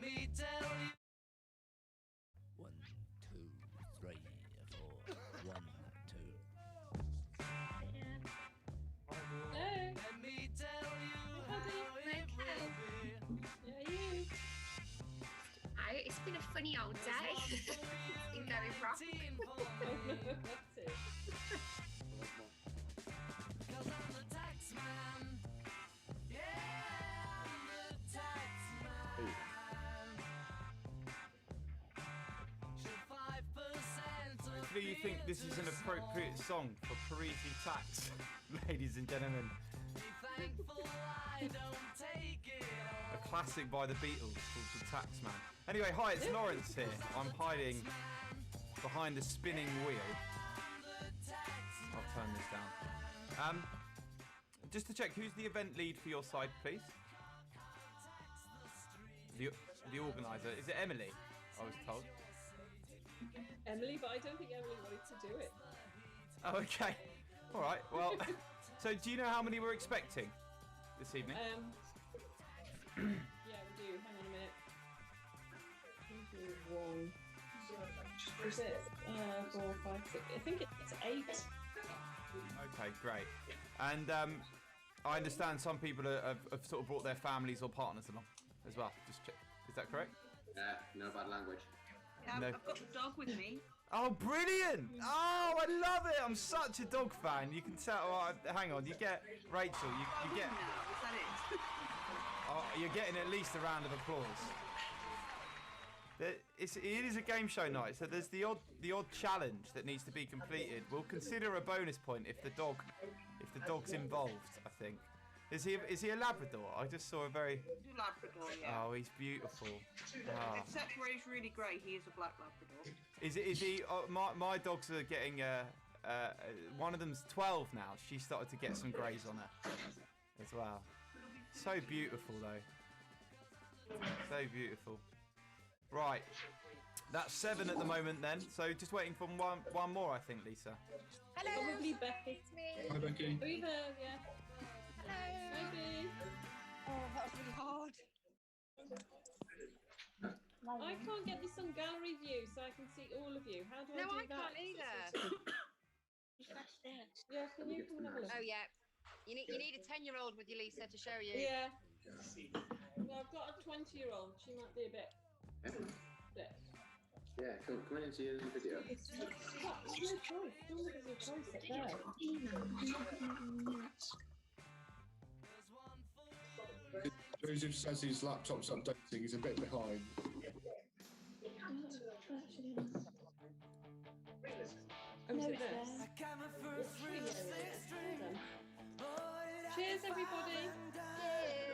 me tell you. 1, 2, 3, 4. 1, 2. Let me tell you how it will be. Yeah, you. It's been a funny old day. It's been going wrong. That's it. Cause I'm the tax man. Yeah, I'm the tax man. Should 5% Do you think this is an appropriate song for ParisiTax, ladies and gentlemen? Be thankful I don't take it. A classic by the Beatles called The Taxman. Anyway, hi, it's Lawrence here. I'm hiding behind the spinning wheel. I'll turn this down. Just to check, who's the event lead for your side, please? The organiser. Is it Emily? I was told. Emily, but I don't think Emily wanted to do it. Oh, okay. All right. Well, so do you know how many we're expecting this evening? Yeah, we do. Hang on a minute. 1. Is it 4, 5, 6? I think it's 8. Okay, great. And I understand some people have sort of brought their families or partners along as well. Just check. Is that correct? No bad language. No. I've got the dog with me. Oh, brilliant! Oh, I love it! I'm such a dog fan. You can tell. Oh, hang on, you get Rachel. You get. Now, is that Oh, you're getting at least a round of applause. It is a game show night, so there's the odd challenge that needs to be completed. We'll consider a bonus point if the dog's involved. I think. Is he a Labrador? I just saw a very. it? Labrador, yeah. Oh, he's beautiful. Oh. Except where he's really grey, he is a black Labrador. Is he? Oh, my dogs are getting. One of them's 12 now. She started to get some greys on her as well. So beautiful though. So beautiful. Right. That's 7 at the moment then. So just waiting for one more, I think, Lisa. Hello. Probably Becky. It's me. Hi, Becky. Are you there? Yeah. Hello. Maybe. Oh, that was really hard. I can't get this on gallery view, so I can see all of you. How do I do No, that? I can't either. Yeah, can you come and have a look? Oh yeah. You need a 10-year-old with you, Lisa, to show you. Yeah. Well, I've got a 20-year-old. She might be a bit. Yeah, come in and see the video. There's no choice. There's no choice up there. Joseph says his laptop's updating. He's a bit behind. This. Cheers, everybody. Cheers.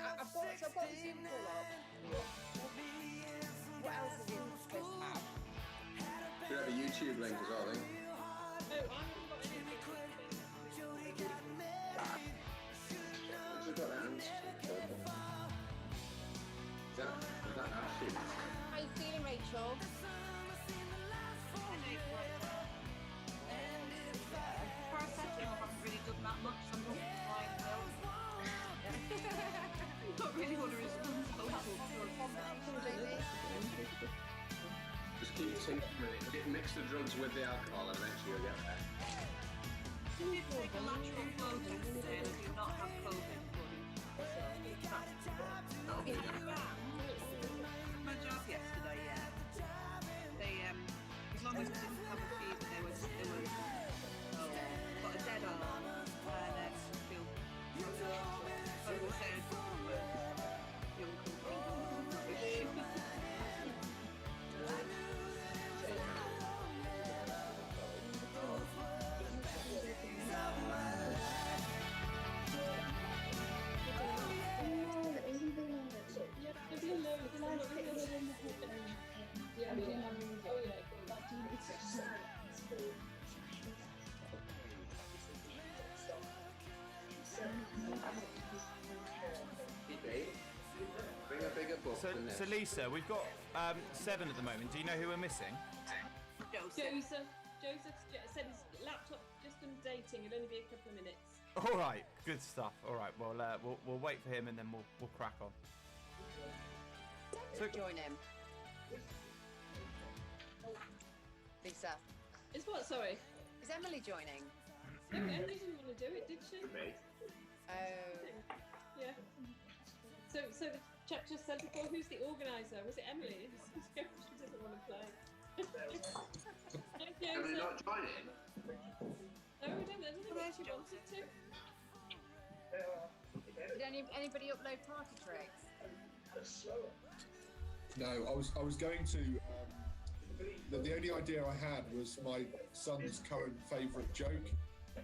I've got the Zoom call up. What else is it supposed to have? We have a YouTube link as well, I think. Oh, I haven't got anything. We've got hands. Is that our shoot? How you feeling, Rachel? Paracetamol hasn't really done that much, so I'm not flying well. Not really what a response Just keep tinkering with it. Mix the drugs with the alcohol and eventually you'll get there. I did take a lateral flow test today and I do not have COVID, buddy. So that'll be good. My job yesterday, yeah. They, as long as I didn't have a fever, they were got a dead arm and feel I was saying young country. Bring a bigger book than this. So Lisa, we've got 7 at the moment. Do you know who we're missing? Joseph said his laptop just done dating. It'll only be a couple of minutes. All right, good stuff. All right, well, we'll wait for him and then we'll crack on. So, Join him. Lisa, Is what? Sorry. is Emily joining? No, Emily didn't want to do it, did she? Oh, Yeah. So the chap just said before, who's the organizer? Was it Emily? She doesn't want to play. Thank you. Emily not joining? No, I don't think she wanted to. did anybody upload party tricks? No, I was going to. The only idea I had was my son's current favourite joke.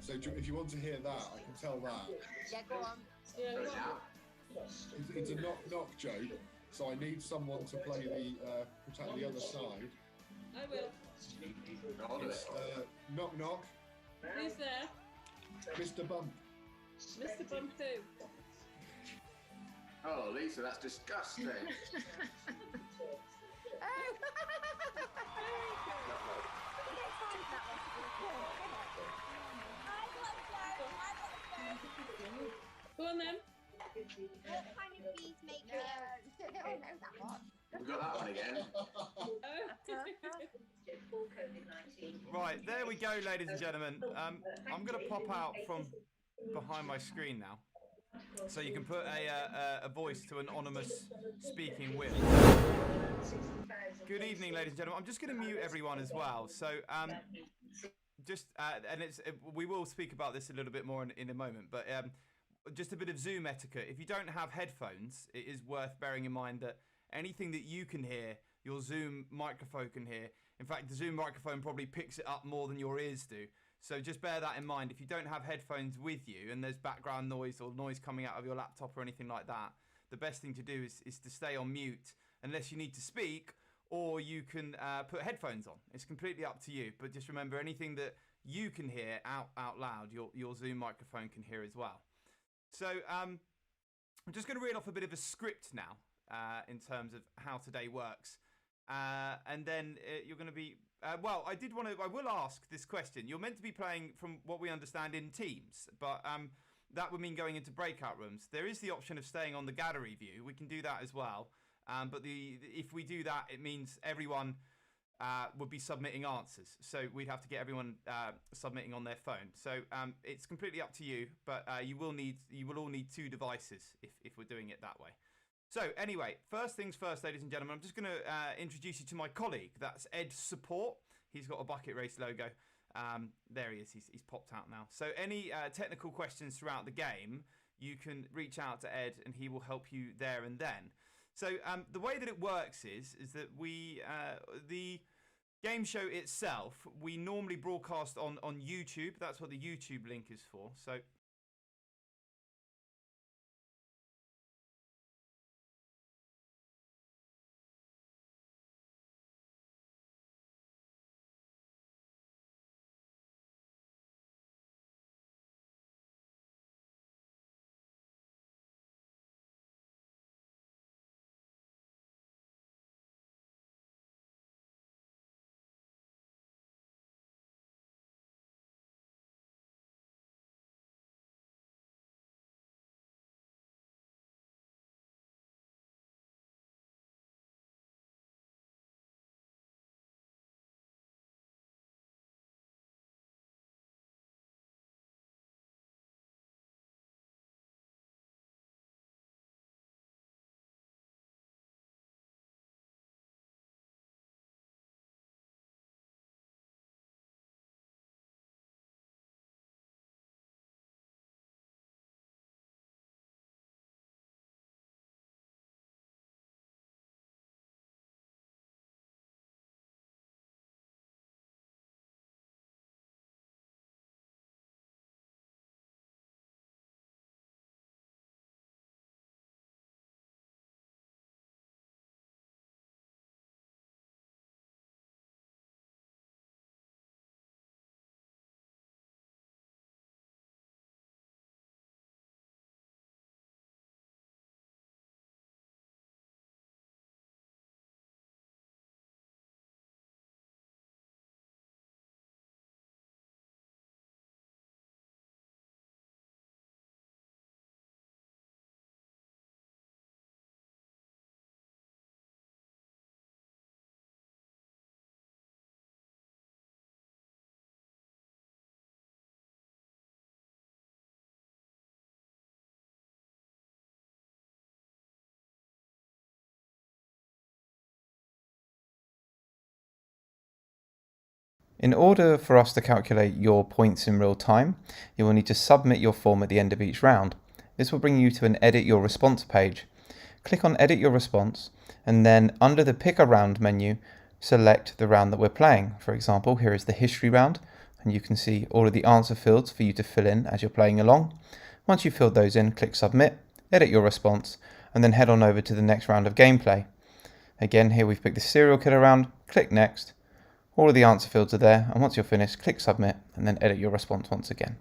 So if you want to hear that, I can tell that. Yeah, go on. Yeah, Goes well, out. It's a knock joke, so I need someone to play protect the other side. I will. I'll do It's it. knock knock, Who's there? Mr. Bump. Mr. Bump who? Oh, Lisa, that's disgusting. Go on then. What kind of bees make No, they all know that one. We got that one again. Oh. right, there we go, ladies and gentlemen. I'm going to pop out from behind my screen now, so you can put a voice to an anonymous speaking Will. Good evening, ladies and gentlemen. I'm just going to mute everyone as well. So we will speak about this a little bit more in a moment, but just a bit of Zoom etiquette. If you don't have headphones, it is worth bearing in mind that anything that you can hear, your Zoom microphone can hear. In fact, the Zoom microphone probably picks it up more than your ears do. So just bear that in mind. If you don't have headphones with you and there's background noise or noise coming out of your laptop or anything like that, the best thing to do is to stay on mute unless you need to speak, or you can put headphones on. It's completely up to you. But just remember, anything that you can hear out loud, your Zoom microphone can hear as well. So I'm just going to read off a bit of a script now in terms of how today works. And then you're going to be... I will ask this question. You're meant to be playing, from what we understand, in teams. But that would mean going into breakout rooms. There is the option of staying on the gallery view. We can do that as well. But if we do that, it means everyone would be submitting answers. So we'd have to get everyone submitting on their phone. So it's completely up to you, but you will all need two devices if we're doing it that way. So anyway, first things first, ladies and gentlemen, I'm just going to introduce you to my colleague. That's Ed Support. He's got a Bucket Race logo. There he is. He's popped out now. So any technical questions throughout the game, you can reach out to Ed and he will help you there and then. So the way that it works is that the game show itself, we normally broadcast on YouTube. That's what the YouTube link is for. So In order for us to calculate your points in real time, you will need to submit your form at the end of each round. This will bring you to an Edit Your Response page. Click on Edit Your Response, and then under the Pick a Round menu, select the round that we're playing. For example, here is the History round, and you can see all of the answer fields for you to fill in as you're playing along. Once you've filled those in, click Submit, edit your response, and then head on over to the next round of gameplay. Again, here we've picked the Serial Killer round, click Next. All of the answer fields are there, and once you're finished, click Submit, and then edit your response once again.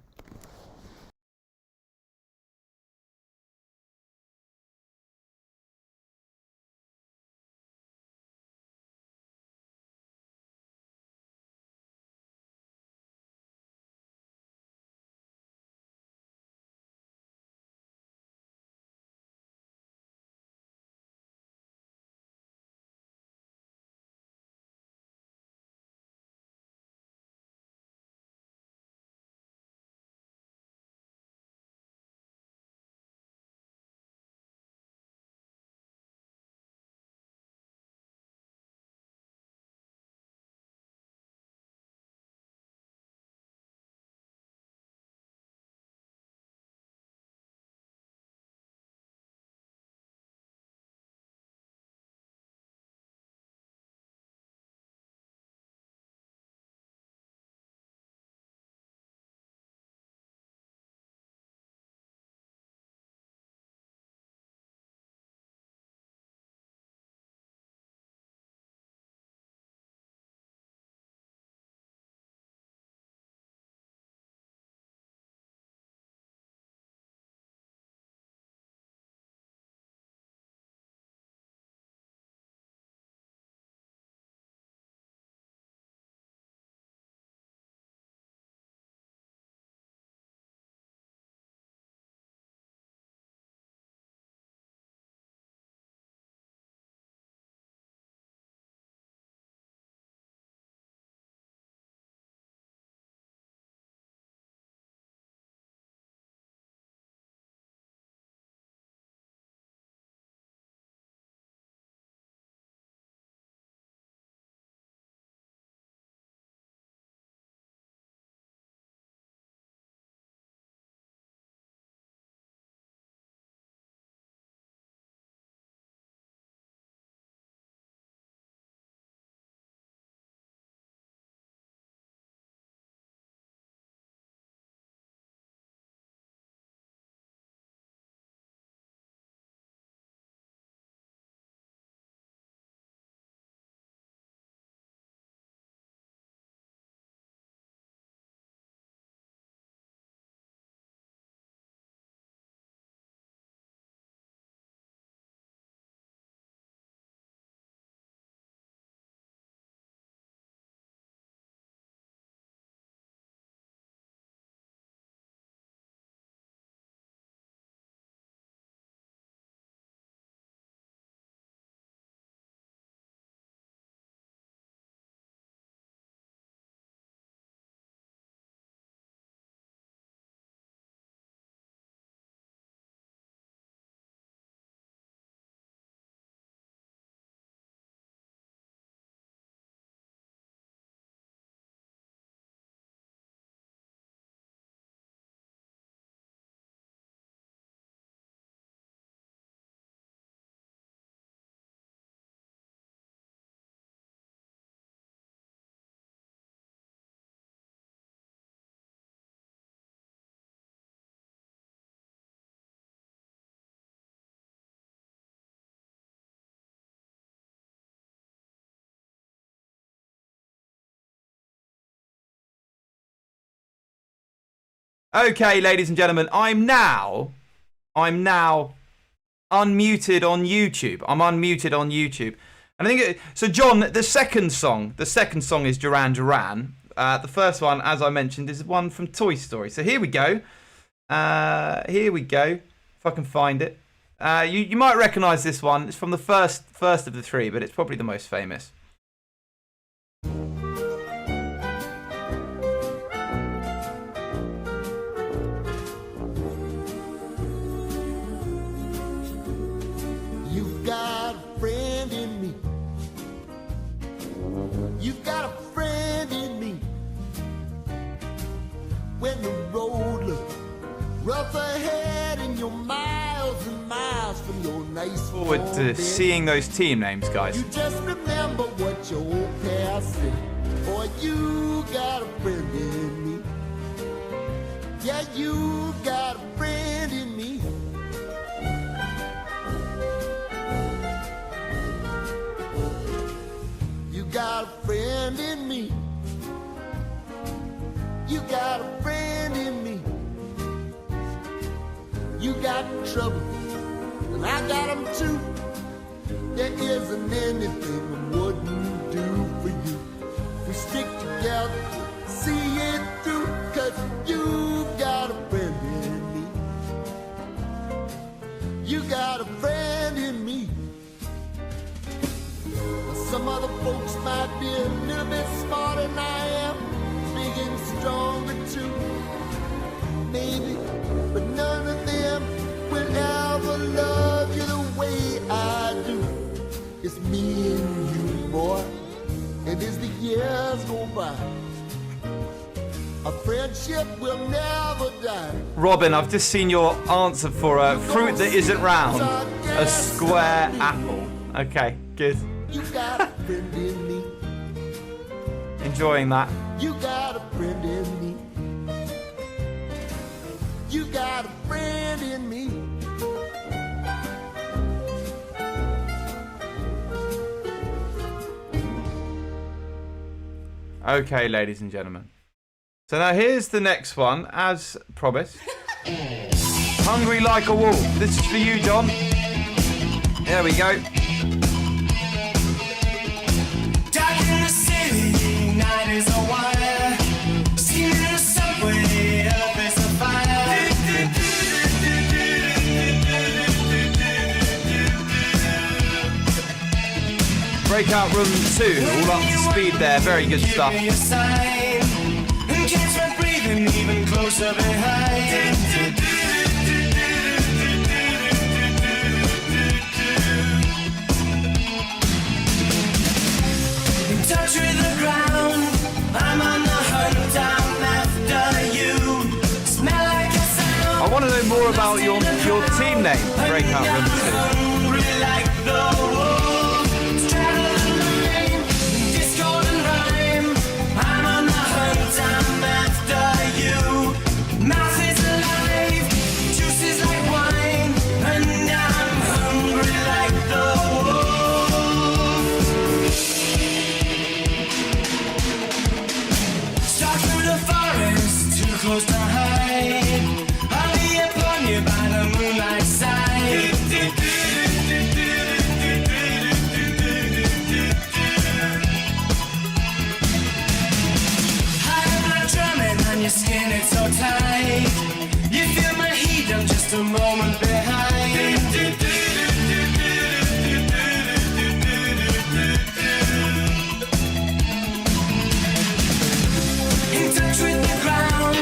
Okay, ladies and gentlemen, I'm now unmuted on YouTube. I'm unmuted on YouTube. And I think so. John, the second song is Duran Duran. The first one, as I mentioned, is one from Toy Story. So here we go. If I can find it. You might recognise this one. It's from the first of the three, but it's probably the most famous. You've got a friend in me. You've got a friend in me. rough ahead and you're miles and miles from your nice Forward warm to bed. seeing those team names, guys. You just remember what your old past said. Boy, you got a friend in me. Yeah, you got a friend in me. You got a friend in me. You got a friend in me. You got trouble, and I got 'em too. There isn't anything I wouldn't do for you. We stick together, see it through, 'cause you got a friend in me. You got a friend in me. Some other folks might be a little bit smarter than I am, big and stronger too, maybe, but none of them will ever love you the way I do. It's me and you, boy, and as the years go by, a friendship will never die. Robin, I've just seen your answer for a fruit that isn't round. A square apple. Okay, good. You got a friend in me. Enjoying that. You got a friend in me. You got a friend in me. Okay, ladies and gentlemen. So now here's the next one, as promised. Hungry Like a Wolf. This is for you, John. There we go. Dark in the city, night is a wire. Steam in the subway, up is a fire. Breakout Room 2, all up to speed there. Very good stuff. Give me a sign, and catch my breathing even closer behind. In touch with the ground, I'm on the hunt, I'm after you. Smell like a sound. I want to know more about your team name, Breakout Room 2. Hungry like the wolf, straddling the line, discord and rhyme. I'm on the hunt, I'm after you. Mouth is alive, juice is like wine, and I'm hungry like the wolf. Stalk through the forest, too close to hide. I'll be upon you by the moonlight side. I'm not drumming on your skin, it's so tight. You feel my heat, I'm just a moment behind. In touch with the ground,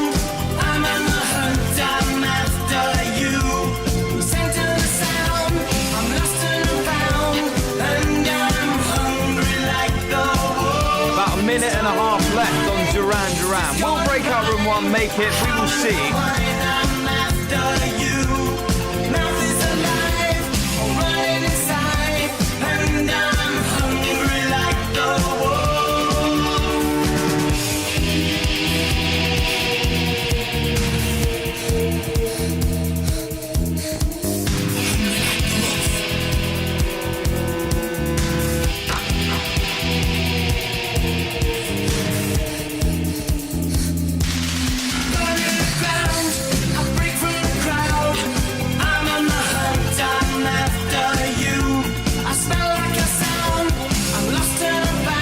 I'm on the hunt, I'm after you. Center the sound, I'm lost and found, and I'm hungry like the wolf. About a minute and a half left on Duran Duran. Will Breakout Room 1 make it? We will see. I'm after you. Mouth is alive, I'm running inside, and I'm hungry like the wolf.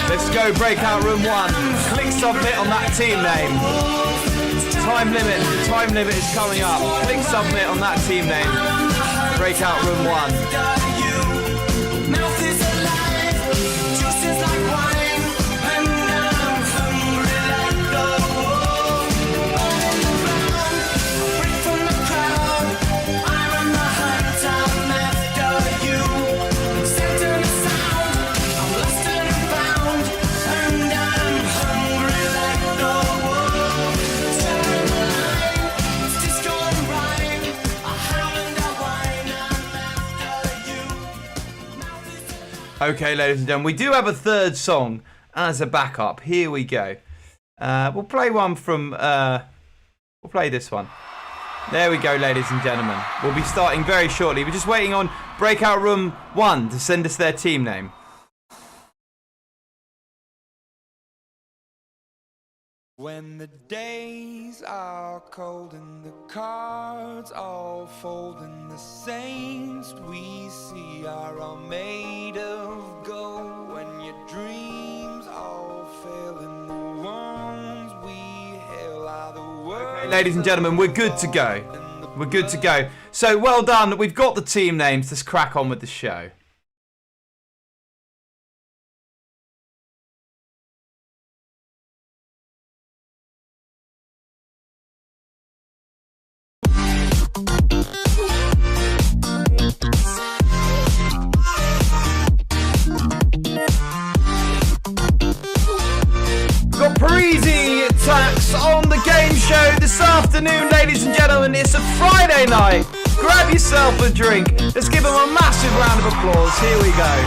Let's go, Breakout Room 1. Click submit on that team name. Time limit is coming up. Click submit on that team name. Breakout Room 1. Mouth is alive, juice is like wine, and I'm hungry like the wolf. On the ground, break from the crowd, I'm on the hunt, I'm after you. Center the sound, I'm lost and found, and I'm hungry like the wolf. Straddling the line, it's disco and rhyme. Okay, ladies and gentlemen, we do have a third song as a backup. Here we go. We'll play one from... we'll play this one. There we go, ladies and gentlemen. We'll be starting very shortly. We're just waiting on Breakout Room 1 to send us their team name. When the days are cold and the cards all fold and the saints we see are all made of gold, when your dreams all fail and the ones we hail are the words. Okay, ladies and gentlemen, we're good to go. We're good to go. So well done. We've got the team names. Let's crack on with the show. Got ParisiTax on the game show this afternoon, ladies and gentlemen. It's a Friday night. Grab yourself a drink. Let's give them a massive round of applause. Here we go.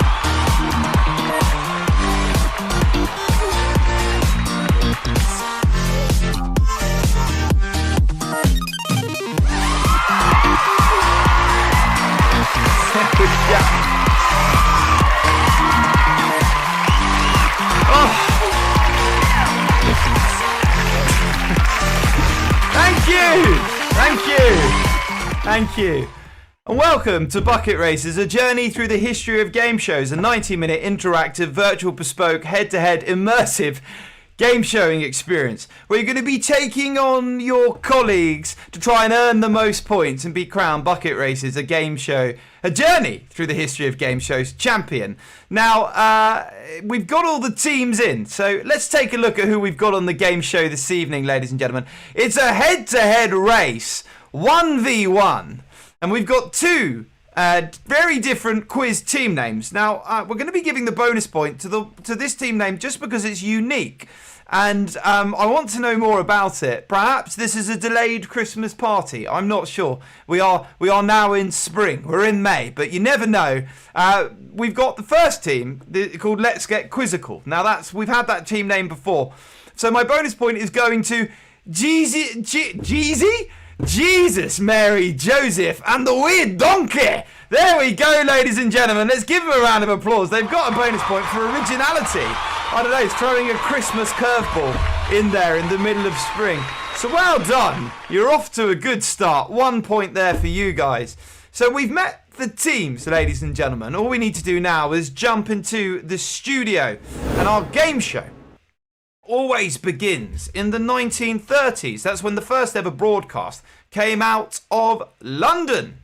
Thank you. And welcome to Bucket Races, a journey through the history of game shows, a 90-minute interactive, virtual, bespoke, head-to-head, immersive game showing experience where you're going to be taking on your colleagues to try and earn the most points and be crowned Bucket Races, a game show, a journey through the history of game shows champion. Now, we've got all the teams in, so let's take a look at who we've got on the game show this evening, ladies and gentlemen. It's a head-to-head race, 1v1, and we've got two very different quiz team names. Now, we're going to be giving the bonus point to this team name just because it's unique. And I want to know more about it. Perhaps this is a delayed Christmas party. I'm not sure. We are now in spring. We're in May, but you never know. We've got the first team called Let's Get Quizzical. Now we've had that team name before. So my bonus point is going to Jeezy? Jesus, Mary, Joseph, and the Weird Donkey. There we go, ladies and gentlemen. Let's give them a round of applause. They've got a bonus point for originality. I don't know, it's throwing a Christmas curveball in there in the middle of spring. So well done. You're off to a good start. 1 point there for you guys. So we've met the teams, ladies and gentlemen. All we need to do now is jump into the studio. And our game show always begins in the 1930s. That's when the first ever broadcast came out of London.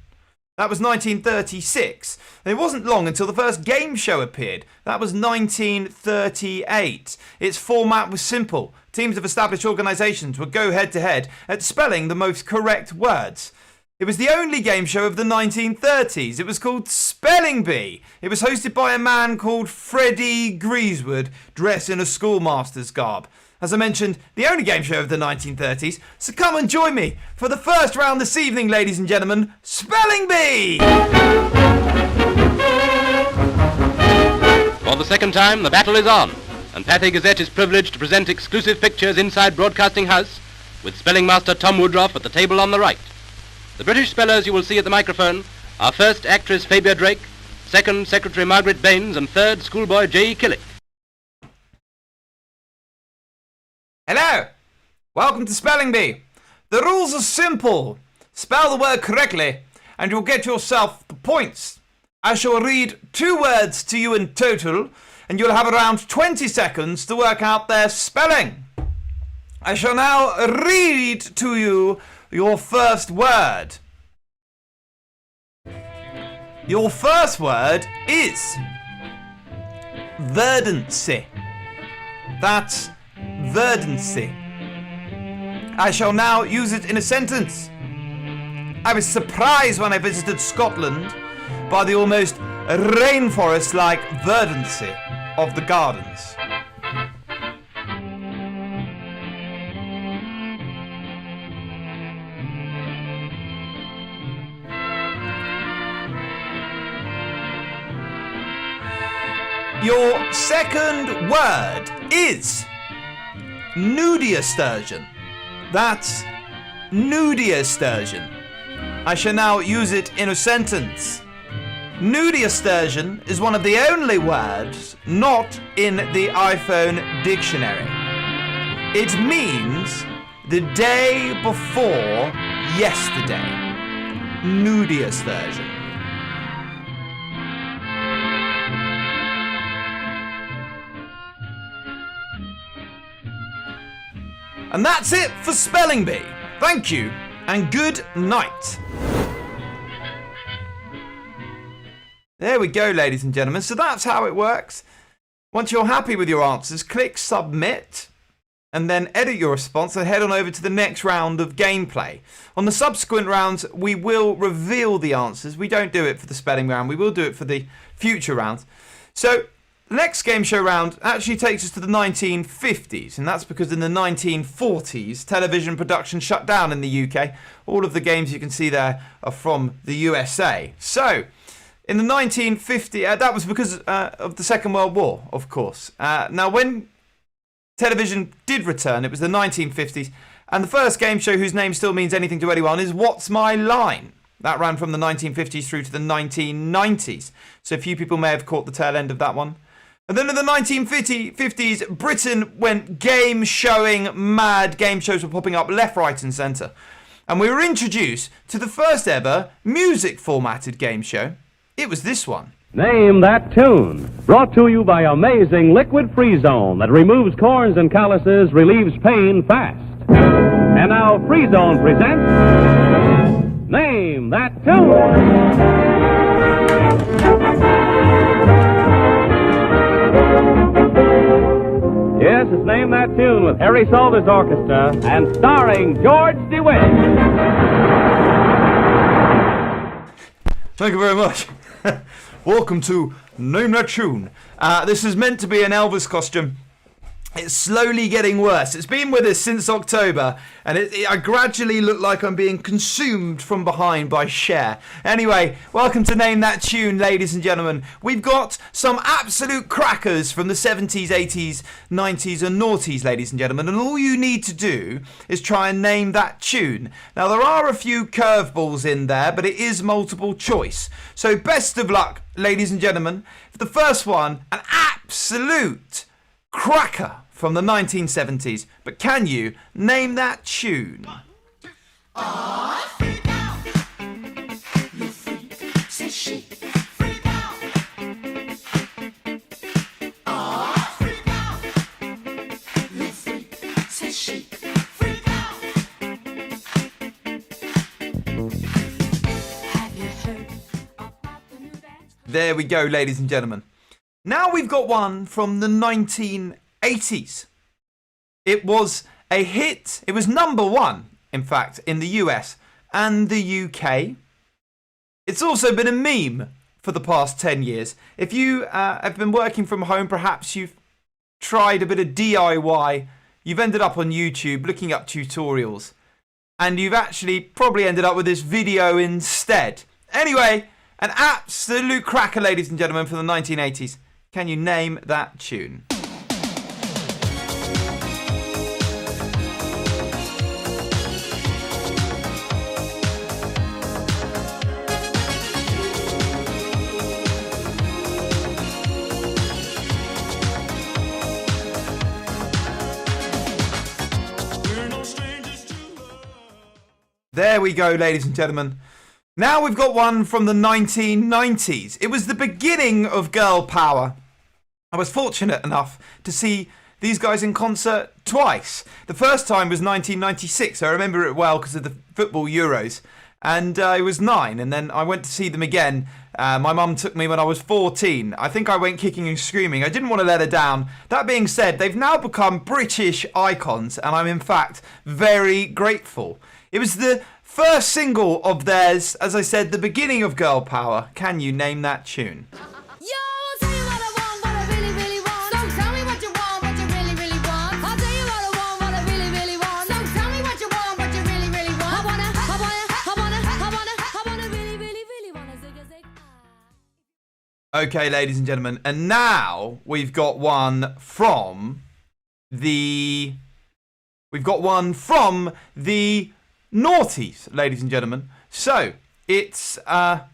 That was 1936. And it wasn't long until the first game show appeared. That was 1938. Its format was simple. Teams of established organisations would go head to head at spelling the most correct words. It was the only game show of the 1930s. It was called Spelling Bee. It was hosted by a man called Freddie Greasewood, dressed in a schoolmaster's garb. As I mentioned, the only game show of the 1930s. So come and join me for the first round this evening, ladies and gentlemen. Spelling Bee! For the second time, the battle is on, and Pathé Gazette is privileged to present exclusive pictures inside Broadcasting House with spelling master Tom Woodruff at the table on the right. The British spellers you will see at the microphone are first actress Fabia Drake, second Secretary Margaret Baines, and third schoolboy J.E. Killick. Hello! Welcome to Spelling Bee. The rules are simple. Spell the word correctly and you'll get yourself the points. I shall read 2 words to you in total and you'll have around 20 seconds to work out their spelling. I shall now read to you your first word. Your first word is verdancy. That's verdancy. I shall now use it in a sentence. I was surprised when I visited Scotland by the almost rainforest-like verdancy of the gardens. Your second word is nudiosturgeon. That's nudiosturgeon. I shall now use it in a sentence. Nudiosturgeon is one of the only words not in the iPhone dictionary. It means the day before yesterday. Nudiosturgeon. And that's it for Spelling Bee. Thank you and good night. There we go, ladies and gentlemen. So that's how it works. Once you're happy with your answers, click submit and then edit your response and head on over to the next round of gameplay. On the subsequent rounds, we will reveal the answers. We don't do it for the spelling round. We will do it for the future rounds. So the next game show round actually takes us to the 1950s, and that's because in the 1940s, television production shut down in the UK. All of the games you can see there are from the USA. So, in the 1950s, that was because of the Second World War, of course. Now, when television did return, it was the 1950s, and the first game show whose name still means anything to anyone is What's My Line? That ran from the 1950s through to the 1990s. So a few people may have caught the tail end of that one. And then in the 1950s, Britain went game showing mad. Game shows were popping up left, right and centre. And we were introduced to the first ever music formatted game show. It was this one. Name That Tune. Brought to you by Amazing Liquid Free Zone that removes corns and calluses, relieves pain fast. And now Free Zone presents Name That Tune. Yes, it's Name That Tune with Harry Salter's Orchestra and starring George DeWitt. Thank you very much. Welcome to Name That Tune. This is meant to be an Elvis costume. It's slowly getting worse. It's been with us since October, and I gradually look like I'm being consumed from behind by Cher. Anyway, welcome to Name That Tune, ladies and gentlemen. We've got some absolute crackers from the 70s, 80s, 90s and noughties, ladies and gentlemen, and all you need to do is try and name that tune. Now, there are a few curveballs in there, but it is multiple choice. So best of luck, ladies and gentlemen. For the first one, an absolute cracker from the 1970s, but can you name that tune? There we go, ladies and gentlemen. Now we've got one from the 1980s. It was a hit. It was #1, in fact, in the US and the UK. It's also been a meme for the past 10 years. If you have been working from home, perhaps you've tried a bit of DIY. You've ended up on YouTube looking up tutorials. And you've actually probably ended up with this video instead. Anyway, an absolute cracker, ladies and gentlemen, from the 1980s. Can you name that tune? There we go, ladies and gentlemen. Now we've got one from the 1990s. It was the beginning of girl power. I was fortunate enough to see these guys in concert twice. The first time was 1996. I remember it well because of the football Euros. And I was 9, and then I went to see them again. My mum took me when I was 14. I think I went kicking and screaming. I didn't want to let her down. That being said, they've now become British icons, and I'm in fact very grateful. It was the first single of theirs, as I said, the beginning of girl power. Can you name that tune? Okay, ladies and gentlemen, and now we've got one from the noughties, ladies and gentlemen. So he's a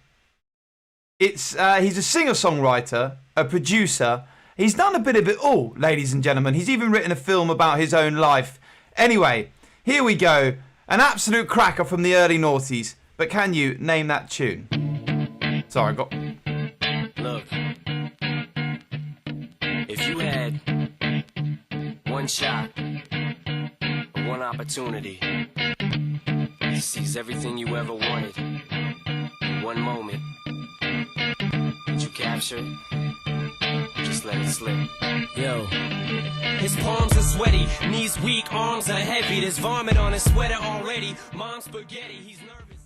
singer-songwriter, a producer. He's done a bit of it all, ladies and gentlemen. He's even written a film about his own life. Anyway, here we go. An absolute cracker from the early noughties. But can you name that tune? Sorry, I got... Look, if you had one shot, one opportunity to seize everything you ever wanted in one moment, would you capture it? Just let it slip. Yo. His palms are sweaty, knees weak, arms are heavy. There's vomit on his sweater already. Mom's spaghetti, he's nervous.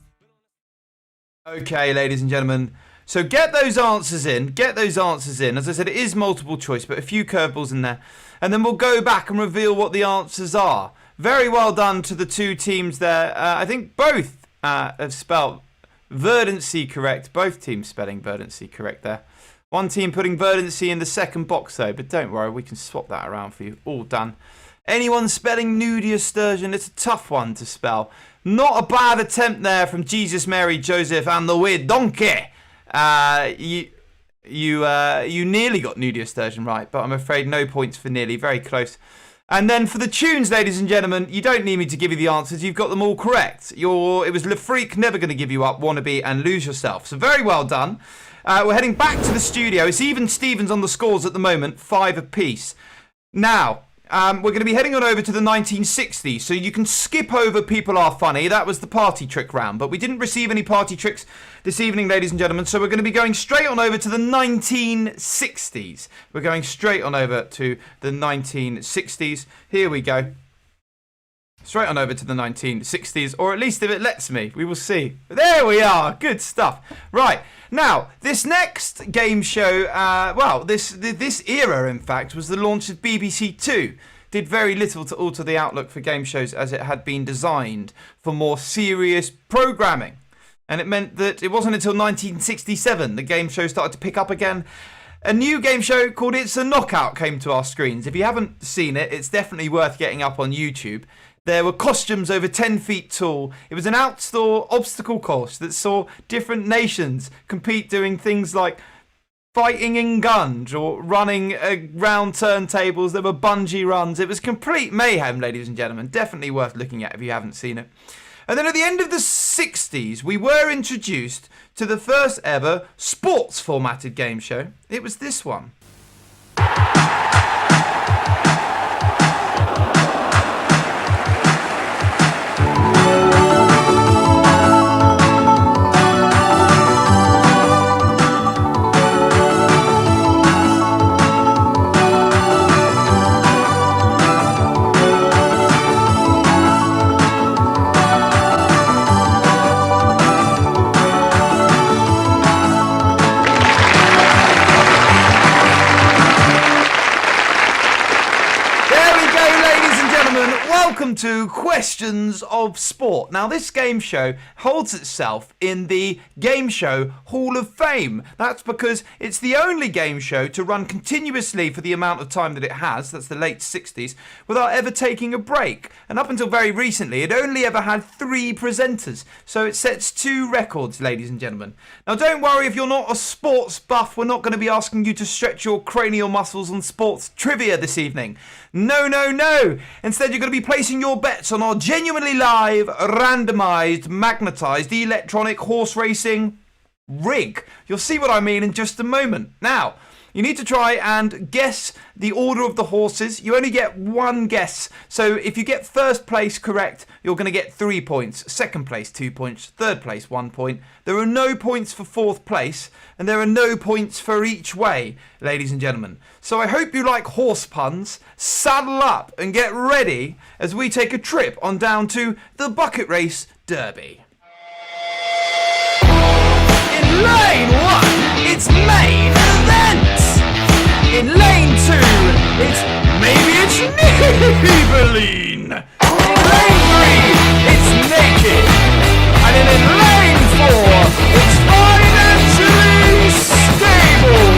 Okay, ladies and gentlemen. So get those answers in. Get those answers in. As I said, it is multiple choice, but a few curveballs in there. And then we'll go back and reveal what the answers are. Very well done to the two teams there. I think both have spelled verdancy correct. Both teams spelling verdancy correct there. One team putting verdancy in the second box though, but don't worry, we can swap that around for you. All done. Anyone spelling nudia sturgeon? It's a tough one to spell. Not a bad attempt there from Jesus, Mary, Joseph, and the weird donkey. You nearly got nudia sturgeon right, but I'm afraid no points for nearly. Very close. And then for the tunes, ladies and gentlemen, you don't need me to give you the answers. You've got them all correct. It was Le Freak, Never Gonna Give You Up, Wannabe, and Lose Yourself. So very well done. We're heading back to the studio. It's even Stevens on the scores at the moment, 5 apiece. Now, we're going to be heading on over to the 1960s, so you can skip over People Are Funny. That was the party trick round, but we didn't receive any party tricks this evening, ladies and gentlemen, so we're going to be going straight on over to the 1960s. We're going straight on over to the 1960s. Here we go. Straight on over to the 1960s, or at least if it lets me, we will see. There we are, good stuff. Right, now, this next game show, this era, in fact, was the launch of BBC Two. Did very little to alter the outlook for game shows as it had been designed for more serious programming. And it meant that it wasn't until 1967 the game show started to pick up again. A new game show called It's a Knockout came to our screens. If you haven't seen it, it's definitely worth getting up on YouTube. There were costumes over 10 feet tall. It was an outdoor obstacle course that saw different nations compete doing things like fighting in guns or running round turntables. There were bungee runs. It was complete mayhem, ladies and gentlemen. Definitely worth looking at if you haven't seen it. And then at the end of the 60s, we were introduced to the first ever sports formatted game show. It was this one. Welcome to Questions of Sport. Now, this game show holds itself in the Game Show Hall of Fame. That's because it's the only game show to run continuously for the amount of time that it has, that's the late 60s, without ever taking a break. And up until very recently, it only ever had 3 presenters. So it sets 2 records, ladies and gentlemen. Now, don't worry if you're not a sports buff. We're not going to be asking you to stretch your cranial muscles on sports trivia this evening. No, no, no. Instead, you're going to be placing your bets on our genuinely live, randomised, magnetised, electronic horse racing rig. You'll see what I mean in just a moment. Now, you need to try and guess the order of the horses. You only get 1 guess. So if you get first place correct, you're going to get 3 points. Second place, 2 points. Third place, 1 point. There are no points for 4th place. And there are no points for each way, ladies and gentlemen. So I hope you like horse puns. Saddle up and get ready as we take a trip on down to the Bucket Race Derby. In lane 1, it's main event. In lane 2, it's Maybelline. In lane 3, it's naked. And in lane 4, it's financially stable.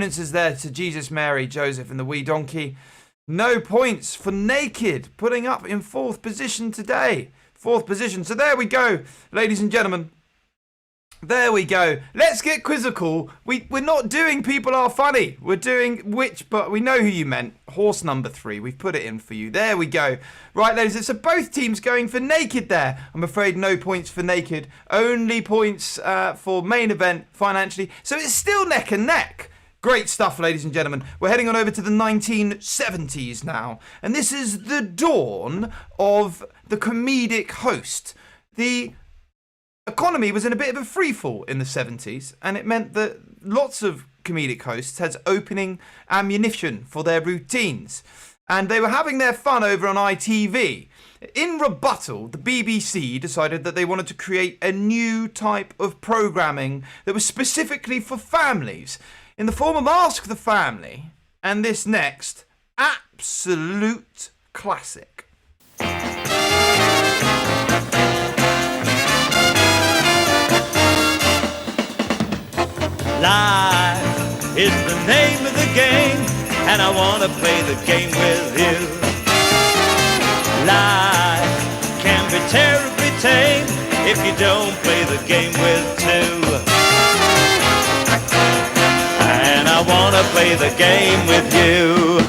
condolences there to Jesus, Mary, Joseph, and the wee donkey. No points for Naked, putting up in 4th position today. 4th position. So there we go, ladies and gentlemen. There we go. Let's get quizzical. We're not doing People Are Funny. We're doing which, but we know who you meant. Horse number 3. We've put it in for you. There we go. Right, ladies. So both teams going for Naked there. I'm afraid no points for Naked. Only points for main event financially. So it's still neck and neck. Great stuff, ladies and gentlemen. We're heading on over to the 1970s now. And this is the dawn of the comedic host. The economy was in a bit of a freefall in the 70s, and it meant that lots of comedic hosts had opening ammunition for their routines. And they were having their fun over on ITV. In rebuttal, the BBC decided that they wanted to create a new type of programming that was specifically for families, in the form of Ask the Family, and this next, absolute classic. Life is the name of the game, and I wanna play the game with you. Life can be terribly tame if you don't play the game with two. And I wanna play the game with you.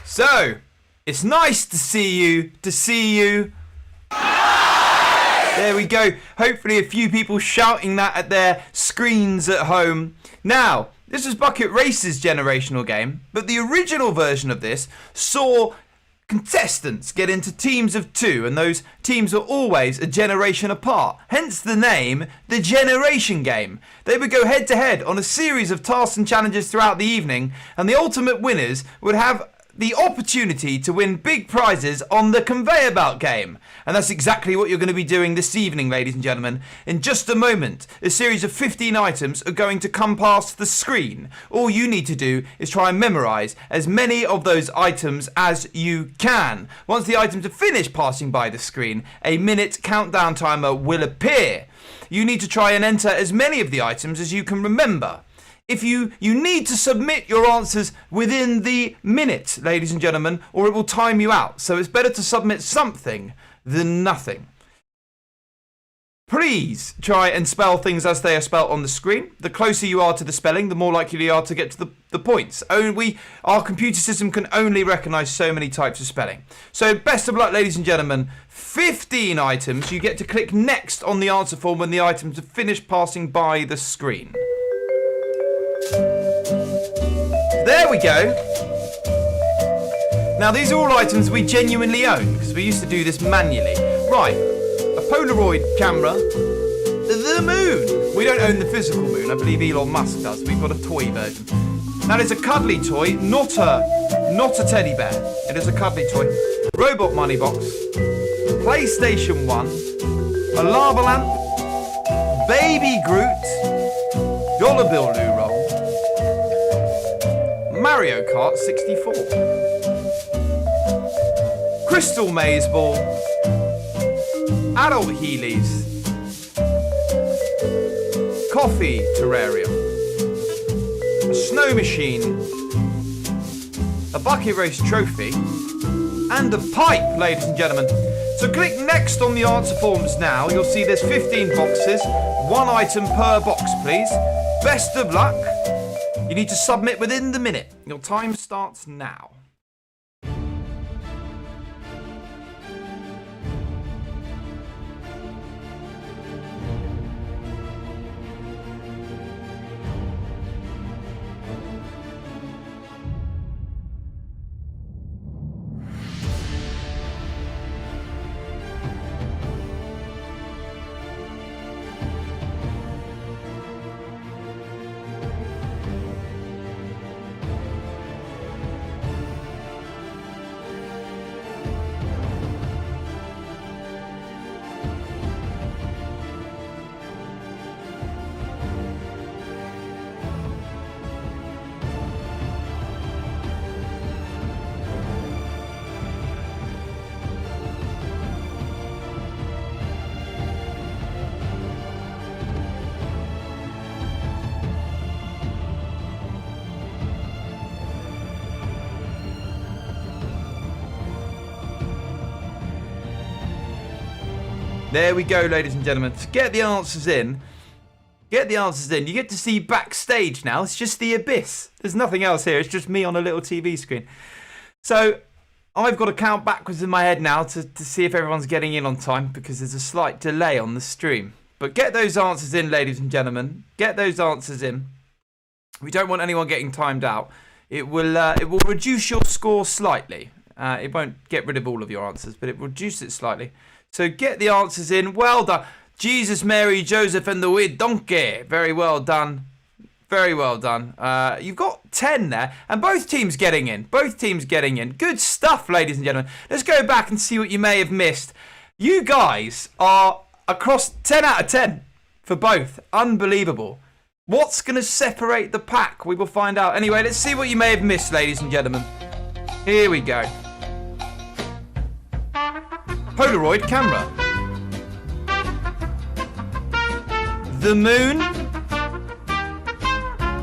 So, it's nice to see you. There we go. Hopefully a few people shouting that at their screens at home. Now, this was Bucket Race's generational game, but the original version of this saw contestants get into teams of 2, and those teams are always a generation apart. Hence the name, the Generation Game. They would go head to head on a series of tasks and challenges throughout the evening, and the ultimate winners would have the opportunity to win big prizes on the conveyor belt game. And that's exactly what you're going to be doing this evening, ladies and gentlemen. In just a moment, a series of 15 items are going to come past the screen. All you need to do is try and memorise as many of those items as you can. Once the items are finished passing by the screen, a minute countdown timer will appear. You need to try and enter as many of the items as you can remember. If you need to submit your answers within the minute, ladies and gentlemen, or it will time you out. So it's better to submit something than nothing. Please try and spell things as they are spelt on the screen. The closer you are to the spelling, the more likely you are to get to the points. Our computer system can only recognise so many types of spelling. So best of luck, ladies and gentlemen. 15 items. You get to click next on the answer form when the items are finished passing by the screen. There we go. Now these are all items we genuinely own, because we used to do this manually. Right, a Polaroid camera, the moon. We don't own the physical moon, I believe Elon Musk does. We've got a toy version. That is a cuddly toy, not a teddy bear. It is a cuddly toy. Robot money box, PlayStation 1, a lava lamp, Baby Groot, dollar bill loo roll, Mario Kart 64, Crystal Maze Ball, Adult Heelys, Coffee Terrarium, a Snow Machine, a Bucket Race Trophy, and a pipe, ladies and gentlemen. So click next on the answer forms now. You'll see there's 15 boxes, 1 item per box, please. Best of luck. You need to submit within the minute. Your time starts now. There we go, ladies and gentlemen. To get the answers in. You get to see backstage now. It's just the abyss. There's nothing else here. It's just me on a little TV screen. So I've got to count backwards in my head now to see if everyone's getting in on time because there's a slight delay on the stream. But get those answers in, ladies and gentlemen. Get those answers in. We don't want anyone getting timed out. It will reduce your score slightly. It won't get rid of all of your answers, but it will reduce it slightly. So get the answers in. Well done. Jesus, Mary, Joseph, and the weird donkey. Very well done. Very well done. You've got 10 there, and both teams getting in. Good stuff, ladies and gentlemen. Let's go back and see what you may have missed. You guys are across 10 out of 10 for both. Unbelievable. What's going to separate the pack? We will find out. Anyway, let's see what you may have missed, ladies and gentlemen. Here we go. Polaroid camera. The moon.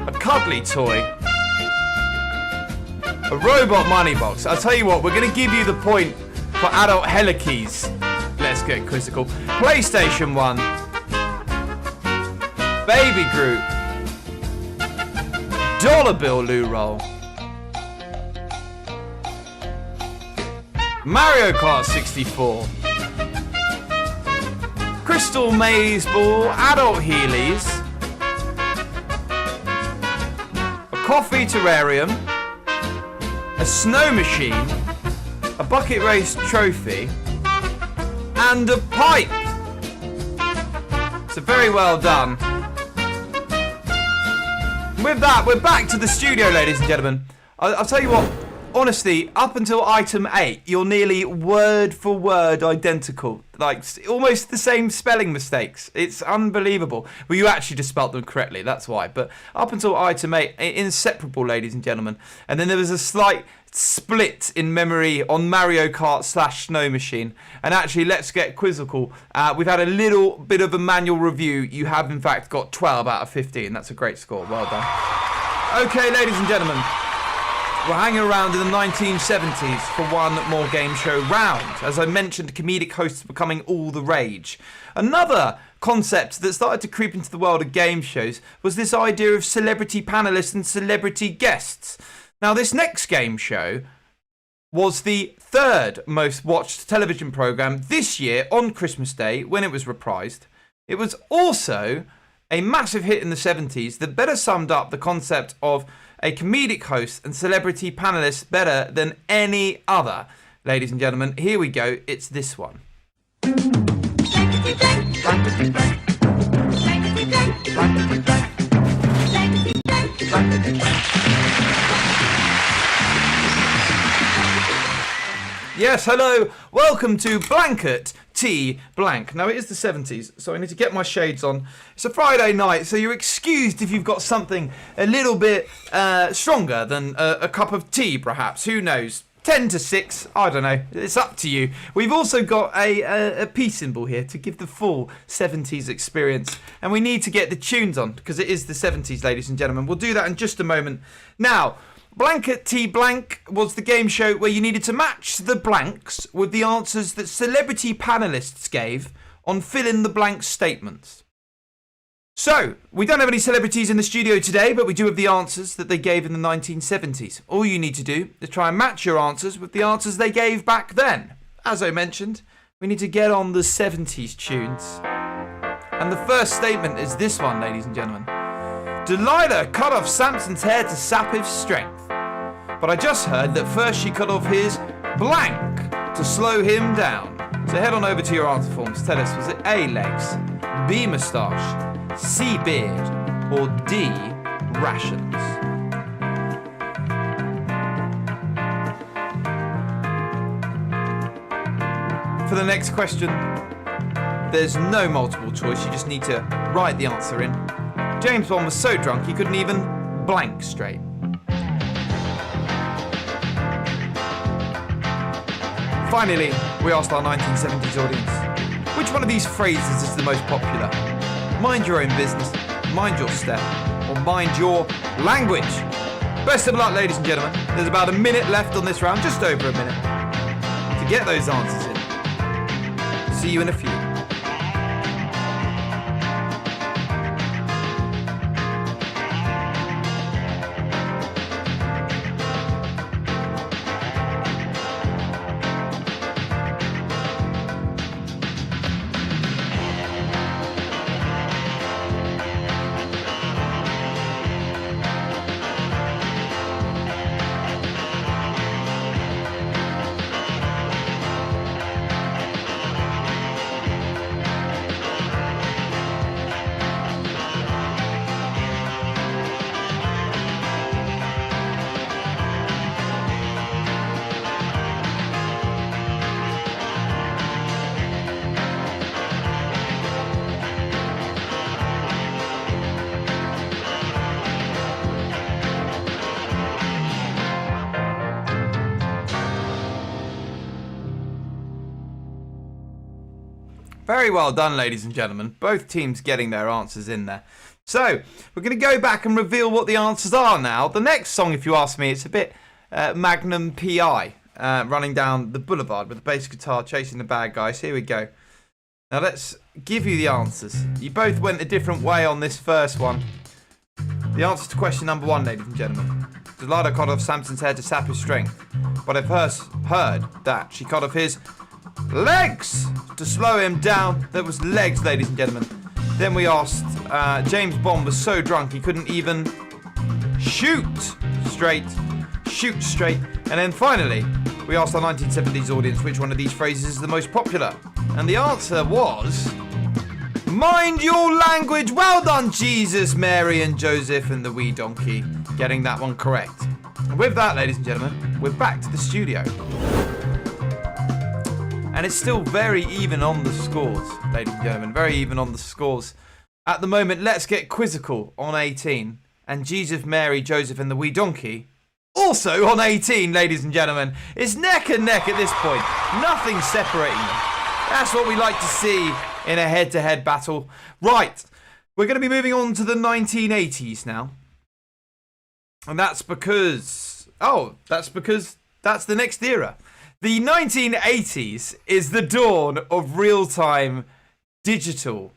A cuddly toy. A robot money box. I'll tell you what, we're going to give you the point for adult Helikis. Let's get quizzical. PlayStation 1. Baby Groot. Dollar bill loo roll. Mario Kart 64. Crystal Maze Ball, adult Heelys. A coffee terrarium. A snow machine. A bucket race trophy. And a pipe. So very well done. With that, we're back to the studio, ladies and gentlemen. I'll tell you what, honestly, up until item 8, you're nearly word for word identical. Like, almost the same spelling mistakes. It's unbelievable. Well, you actually just spelt them correctly, that's why. But up until item 8, inseparable, ladies and gentlemen. And then there was a slight split in memory on Mario Kart / Snow Machine. And actually, let's get quizzical. We've had a little bit of a manual review. You have, in fact, got 12 out of 15. That's a great score. Well done. Okay, ladies and gentlemen. We're hanging around in the 1970s for one more game show round. As I mentioned, comedic hosts becoming all the rage. Another concept that started to creep into the world of game shows was this idea of celebrity panelists and celebrity guests. Now, this next game show was the third most watched television programme this year on Christmas Day when it was reprised. It was also a massive hit in the 70s that better summed up the concept of a comedic host and celebrity panelist better than any other. Ladies and gentlemen, here we go. It's this one. Yes, hello. Welcome to Blanket T Blank. Now, it is the 70s, so I need to get my shades on. It's a Friday night, so you're excused if you've got something a little bit stronger than a cup of tea, perhaps. Who knows? 10 to 6, I don't know. It's up to you. We've also got a P symbol here to give the full 70s experience. And we need to get the tunes on, because it is the 70s, ladies and gentlemen. We'll do that in just a moment. Now, Blanket T Blank was the game show where you needed to match the blanks with the answers that celebrity panelists gave on fill-in-the-blank statements. So, we don't have any celebrities in the studio today, but we do have the answers that they gave in the 1970s. All you need to do is try and match your answers with the answers they gave back then. As I mentioned, we need to get on the 70s tunes. And the first statement is this one, ladies and gentlemen. Delilah cut off Samson's hair to sap his strength. But I just heard that first she cut off his blank to slow him down. So head on over to your answer forms. Tell us, was it A, legs, B, moustache, C, beard, or D, rations? For the next question, there's no multiple choice. You just need to write the answer in. James Bond was so drunk he couldn't even blank straight. Finally, we asked our 1970s audience, which one of these phrases is the most popular? Mind your own business, mind your step, or mind your language? Best of luck, ladies and gentlemen. There's about a minute left on this round, just over a minute, to get those answers in. See you in a few. Very well done, ladies and gentlemen. Both teams getting their answers in there. So, we're going to go back and reveal what the answers are now. The next song, if you ask me, it's a bit Magnum P.I. Running down the boulevard with the bass guitar chasing the bad guys. Here we go. Now let's give you the answers. You both went a different way on this first one. The answer to question number 1, ladies and gentlemen. Delilah cut off Samson's hair to sap his strength. But I've heard that she cut off his legs to slow him down. That was legs, ladies and gentlemen. Then we asked, James Bond was so drunk he couldn't even shoot straight. And then finally, we asked our 1970s audience which one of these phrases is the most popular. And the answer was, mind your language. Well done, Jesus, Mary and Joseph and the wee donkey. Getting that one correct. And with that, ladies and gentlemen, we're back to the studio. And it's still very even on the scores, ladies and gentlemen. Very even on the scores. At the moment, let's get quizzical on 18. And Jesus, Mary, Joseph and the wee donkey also on 18, ladies and gentlemen. It's neck and neck at this point. Nothing separating them. That's what we like to see in a head-to-head battle. Right, we're going to be moving on to the 1980s now. And that's because that's the next era. The 1980s is the dawn of real-time digital.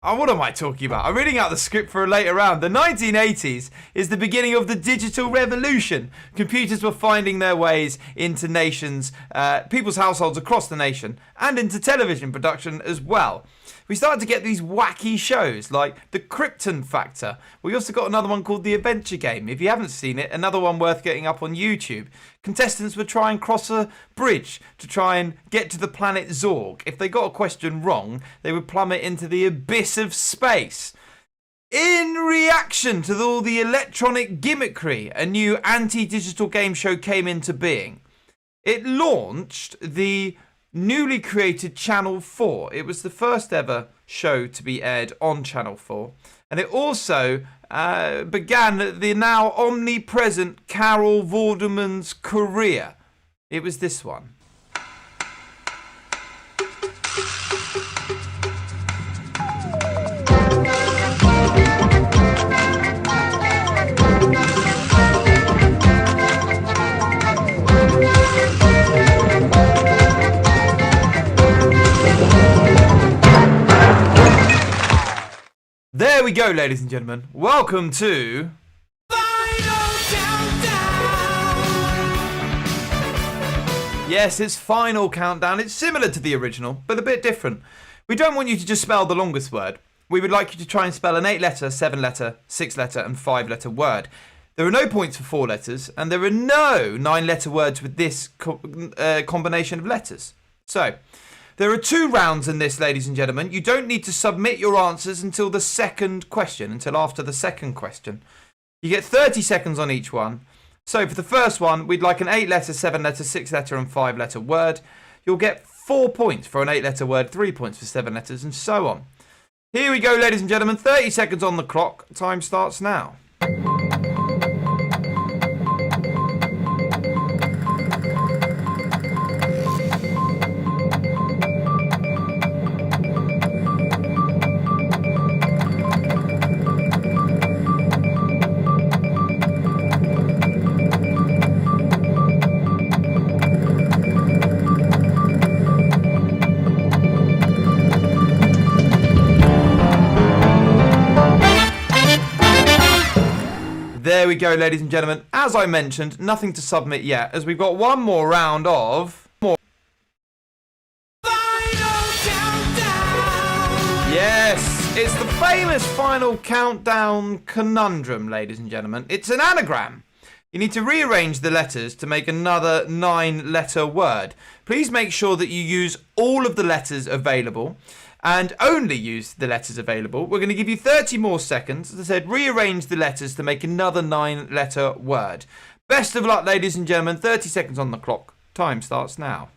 What am I talking about? I'm reading out the script for a later round. The 1980s is the beginning of the digital revolution. Computers were finding their ways into nations, people's households across the nation, and into television production as well. We started to get these wacky shows like The Krypton Factor. We also got another one called The Adventure Game. If you haven't seen it, another one worth getting up on YouTube. Contestants would try and cross a bridge to try and get to the planet Zorg. If they got a question wrong, they would plummet into the abyss of space. In reaction to all the electronic gimmickry, a new anti-digital game show came into being. It launched the newly created Channel 4. It was the first ever show to be aired on Channel 4. And it also began the now omnipresent Carol Vorderman's career. It was this one. There we go, ladies and gentlemen. Welcome to Final Countdown. Yes, it's Final Countdown. It's similar to the original, but a bit different. We don't want you to just spell the longest word. We would like you to try and spell an 8-letter, 7-letter, 6-letter, and 5-letter word. There are no points for 4 letters, and there are no 9-letter words with this combination of letters. So, there are 2 rounds in this, ladies and gentlemen. You don't need to submit your answers until the second question, until after the second question. You get 30 seconds on each one. So for the first one, we'd like an 8-letter, 7-letter, 6-letter and 5-letter word. You'll get 4 points for an 8-letter word, 3 points for 7 letters and so on. Here we go, ladies and gentlemen. 30 seconds on the clock. Time starts now. There we go, ladies and gentlemen. As I mentioned, nothing to submit yet, as we've got one more round of Final Countdown. Yes, it's the famous Final Countdown conundrum, ladies and gentlemen. It's an anagram. You need to rearrange the letters to make another 9-letter word. Please make sure that you use all of the letters available. And only use the letters available. We're going to give you 30 more seconds. As I said, rearrange the letters to make another 9-letter word. Best of luck, ladies and gentlemen. 30 seconds on the clock. Time starts now.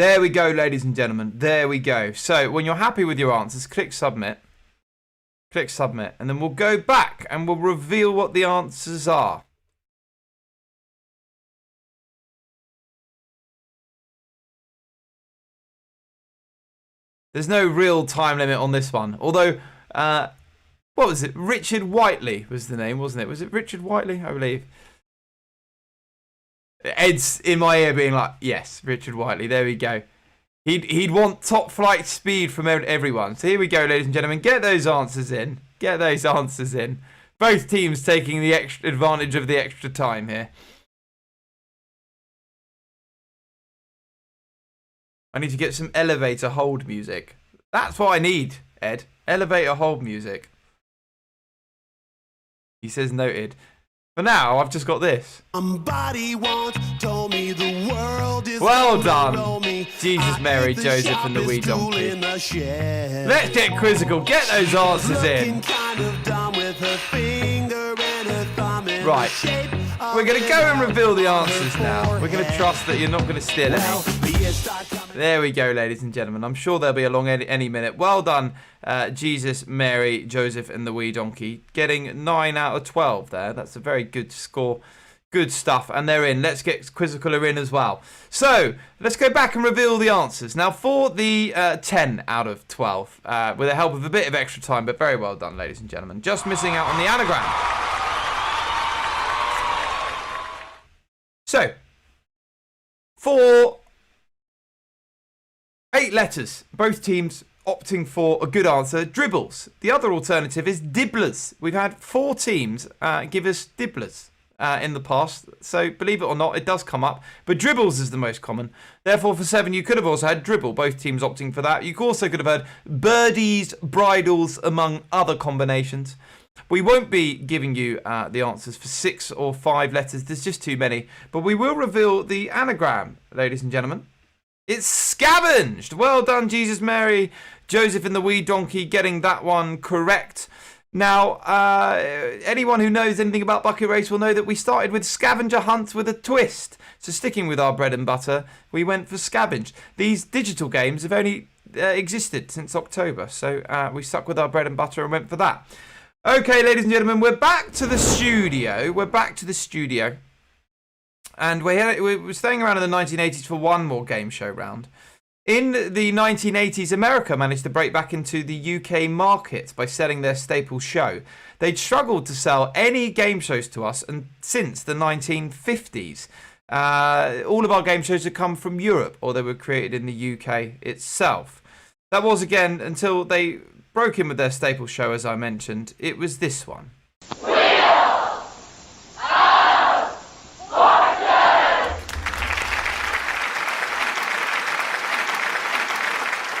There we go, ladies and gentlemen. There we go. So when you're happy with your answers, click submit. Click submit. And then we'll go back and we'll reveal what the answers are. There's no real time limit on this one. Although, what was it? Richard Whiteley was the name, wasn't it? Was it Richard Whiteley? I believe. Ed's in my ear being like, yes, Richard Whiteley. There we go. He'd want top flight speed from everyone. So here we go, ladies and gentlemen. Get those answers in. Get those answers in. Both teams taking the extra advantage of the extra time here. I need to get some elevator hold music. That's what I need, Ed. Elevator hold music. He says noted. For now, I've just got this. Somebody once told me the world is well done, Jesus, Mary, Joseph, and the wee donkey. Let's get quizzical. Get those answers in. Right. We're going to go and reveal the answers now. We're going to trust that you're not going to steal any. There we go, ladies and gentlemen. I'm sure they'll be along any minute. Well done, Jesus, Mary, Joseph, and the wee donkey. Getting 9 out of 12 there. That's a very good score. Good stuff. And they're in. Let's get Quizzicaler in as well. So, let's go back and reveal the answers. Now, for the 10 out of 12, with the help of a bit of extra time, but very well done, ladies and gentlemen. Just missing out on the anagram. So, for 8 letters, both teams opting for a good answer, dribbles. The other alternative is dibblers. We've had 4 teams give us dibblers in the past, so believe it or not, it does come up, but dribbles is the most common. Therefore, for 7, you could have also had dribble, both teams opting for that. You also could have had birdies, bridles, among other combinations. We won't be giving you the answers for 6 or 5 letters. There's just too many. But we will reveal the anagram, ladies and gentlemen. It's scavenged. Well done, Jesus, Mary, Joseph, and the wee donkey getting that one correct. Now, anyone who knows anything about Bucket Race will know that we started with scavenger hunt with a twist. So sticking with our bread and butter, we went for scavenged. These digital games have only existed since October. So we stuck with our bread and butter and went for that. Okay, ladies and gentlemen, we're back to the studio. And we're staying around in the 1980s for one more game show round. In the 1980s, America managed to break back into the UK market by selling their staple show. They'd struggled to sell any game shows to us and since the 1950s. All of our game shows had come from Europe, or they were created in the UK itself. That was, again, until they broke in with their staple show, as I mentioned. It was this one.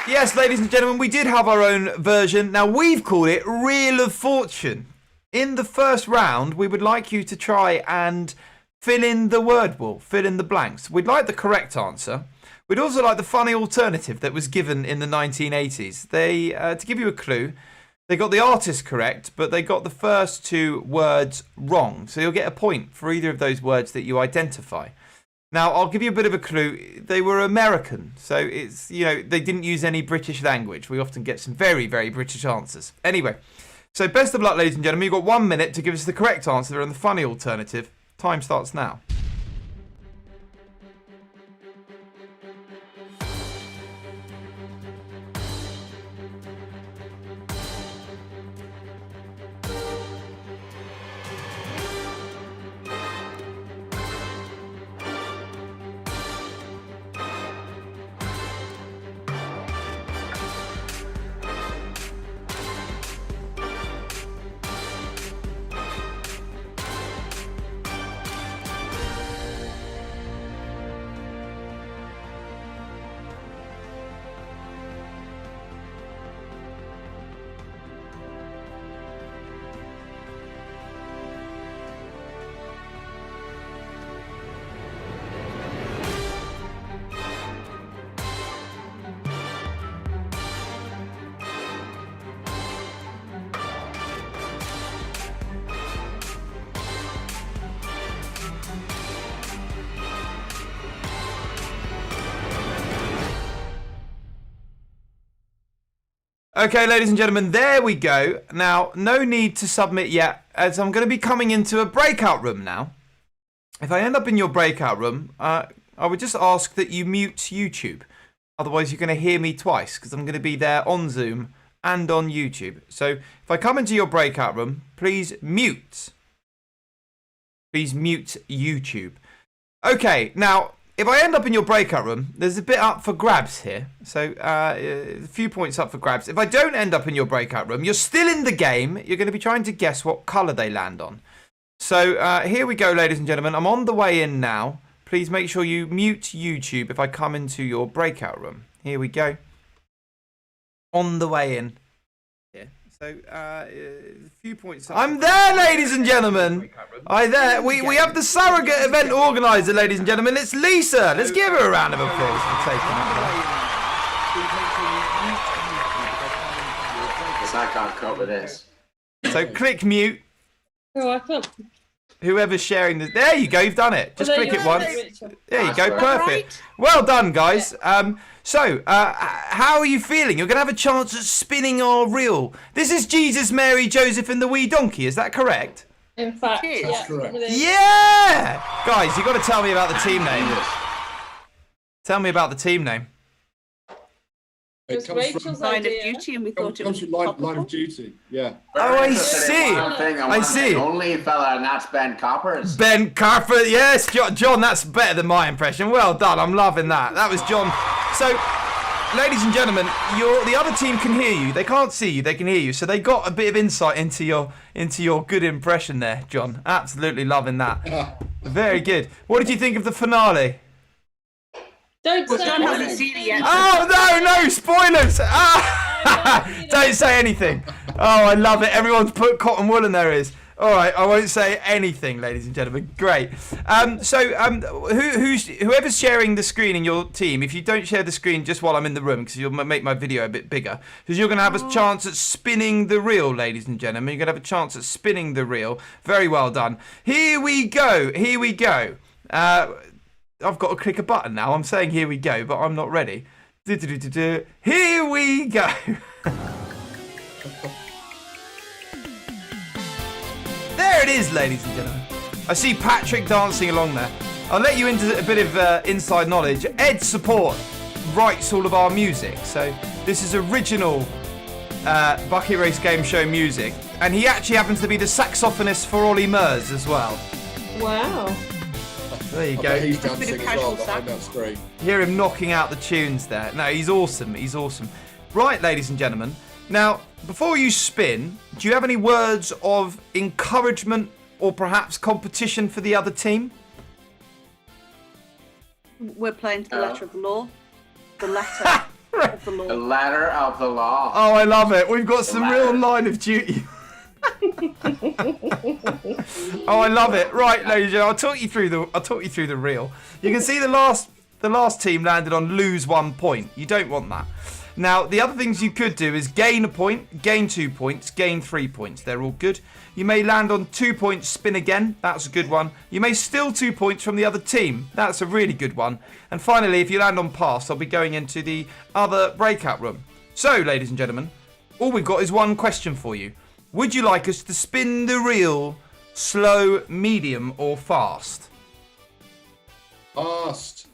Yes, ladies and gentlemen, we did have our own version. Now, we've called it Reel of Fortune. In the first round, we would like you to try and fill in the word wall, fill in the blanks. We'd like the correct answer. We'd also like the funny alternative that was given in the 1980s. They, to give you a clue, they got the artist correct, but they got the first 2 words wrong. So you'll get a point for either of those words that you identify. Now, I'll give you a bit of a clue. They were American, so it's, you know, they didn't use any British language. We often get some very, very British answers. Anyway, so best of luck, ladies and gentlemen. You've got 1 minute to give us the correct answer and the funny alternative. Time starts now. Okay, ladies and gentlemen, there we go. Now, no need to submit yet, as I'm going to be coming into a breakout room now. If I end up in your breakout room, I would just ask that you mute YouTube. Otherwise, you're going to hear me twice, because I'm going to be there on Zoom and on YouTube. So, if I come into your breakout room, please mute. Please mute YouTube. Okay, now, if I end up in your breakout room, there's a bit up for grabs here. So, a few points up for grabs. If I don't end up in your breakout room, you're still in the game. You're going to be trying to guess what colour they land on. So, here we go, ladies and gentlemen. I'm on the way in now. Please make sure you mute YouTube if I come into your breakout room. Here we go. On the way in. Yeah. So, a few points up. I'm there, ladies and gentlemen. We have the surrogate event organizer, ladies and gentlemen. It's Lisa. Let's give her a round of applause for taking it. I can't cope with this. So click mute. Oh, I can't. Whoever's sharing this, there you go. You've done it. Just click it once. There you go. Perfect. Well done, guys. So, how are you feeling? You're going to have a chance at spinning our reel. This is Jesus, Mary, Joseph, and the wee donkey. Is that correct? In fact, That's correct. Yeah! Guys, you've got to tell me about the team name. Tell me about the team name. It comes Rachel's from Line of idea. Duty, and we thought it comes was from Line of Duty. Yeah. Oh, I see. I see. Only fella, and that's Ben Coppers. Ben Carper, yes, John, that's better than my impression. Well done, I'm loving that. That was John. So, ladies and gentlemen, the other team can hear you. They can't see you, they can hear you. So they got a bit of insight into your good impression there, John. Absolutely loving that. Very good. What did you think of the finale? Don't say John hasn't seen it yet. Oh, no, spoilers. Don't say anything. Oh, I love it. Everyone's put cotton wool in their ears. All right, I won't say anything, ladies and gentlemen. Great. Whoever's sharing the screen in your team, if you don't share the screen just while I'm in the room, because you'll make my video a bit bigger, because you're going to have a chance at spinning the reel, ladies and gentlemen. You're going to have a chance at spinning the reel. Very well done. Here we go. Here we go. I've got to click a button now. I'm saying here we go, but I'm not ready. Here we go. There it is, ladies and gentlemen. I see Patrick dancing along there. I'll let you into a bit of inside knowledge. Ed Support writes all of our music, so this is original Bucket Race Game Show music, and he actually happens to be the saxophonist for Ollie Murs as well. Wow. There you I go. bet he's dancing as well behind that screen. Hear him knocking out the tunes there. No, he's awesome. He's awesome. Right, ladies and gentlemen. Now, before you spin, do you have any words of encouragement or perhaps competition for the other team? We're playing to the letter of the law. The letter of the law. The letter of the law. Oh, I love it. We've got some real line of duty. Oh, I love it. Right, ladies and gentlemen, I'll talk you through the reel. You can see the last team landed on lose 1 point. You don't want that. Now, the other things you could do is gain a point, gain 2 points, gain 3 points. They're all good. You may land on 2 points, spin again. That's a good one. You may steal 2 points from the other team. That's a really good one. And finally, if you land on pass, I'll be going into the other breakout room. So, ladies and gentlemen, all we've got is one question for you. Would you like us to spin the reel slow, medium, or fast? Fast.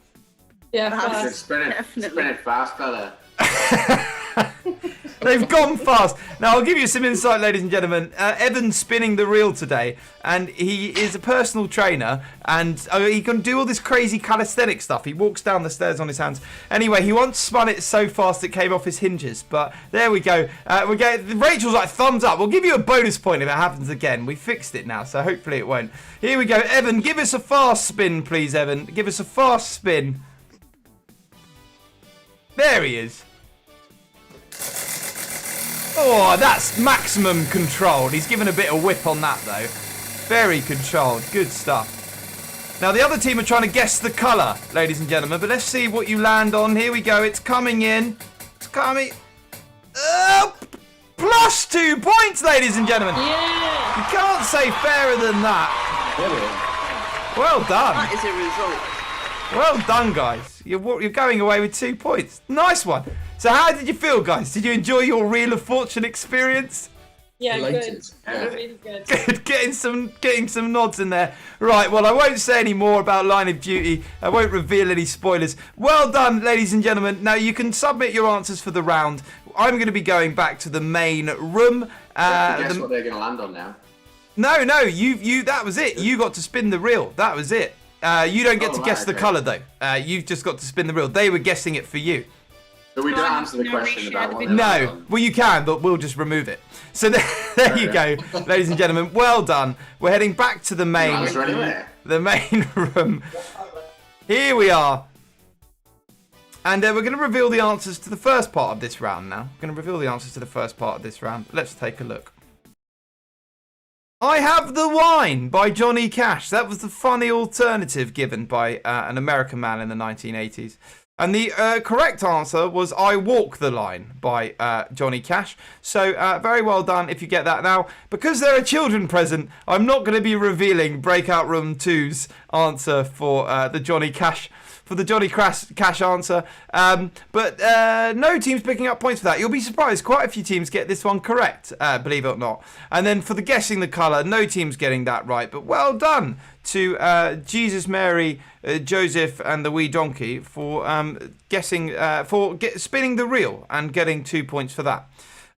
Yeah, fast. Spin it fast, fella. They've gone fast. Now, I'll give you some insight, ladies and gentlemen. Evan's spinning the reel today, and he is a personal trainer, and he can do all this crazy calisthenic stuff. He walks down the stairs on his hands. Anyway, he once spun it so fast it came off his hinges, but there we go. Rachel's like, thumbs up. We'll give you a bonus point if it happens again. We fixed it now, so hopefully it won't. Here we go. Evan, give us a fast spin, please, Evan. Give us a fast spin. There he is. Oh, that's maximum controlled. He's given a bit of whip on that, though. Very controlled. Good stuff. Now, the other team are trying to guess the colour, ladies and gentlemen. But let's see what you land on. Here we go. It's coming in. It's coming. Plus 2 points, ladies and gentlemen. Yeah. You can't say fairer than that. Well done. That is a result. Well done, guys. You're going away with 2 points. Nice one. So how did you feel, guys? Did you enjoy your Wheel of Fortune experience? Yeah, Elated. good. Yeah. Really good. Good, getting some nods in there. Right, well, I won't say any more about Line of Duty. I won't reveal any spoilers. Well done, ladies and gentlemen. Now, you can submit your answers for the round. I'm going to be going back to the main room. Guess what they're going to land on now? No, you. That was it. You got to spin the reel. That was it. You don't get to guess the colour, though. You've just got to spin the reel. They were guessing it for you. But we don't answer the question about what they're No, well you can, but we'll just remove it. So there you go, ladies and gentlemen. Well done. We're heading back to the main room. Here we are, and we're going to reveal the answers to the first part of this round. Now, we're going to reveal the answers to the first part of this round. Let's take a look. I Have the Wine by Johnny Cash. That was the funny alternative given by an American man in the 1980s. And the correct answer was I Walk the Line by Johnny Cash. So very well done if you get that. Now, because there are children present, I'm not going to be revealing Breakout Room 2's answer for the Johnny Cash answer. But no team's picking up points for that. You'll be surprised. Quite a few teams get this one correct, believe it or not. And then for the guessing the colour, no team's getting that right. But well done to Jesus, Mary, Joseph and the wee donkey for spinning the reel and getting 2 points for that.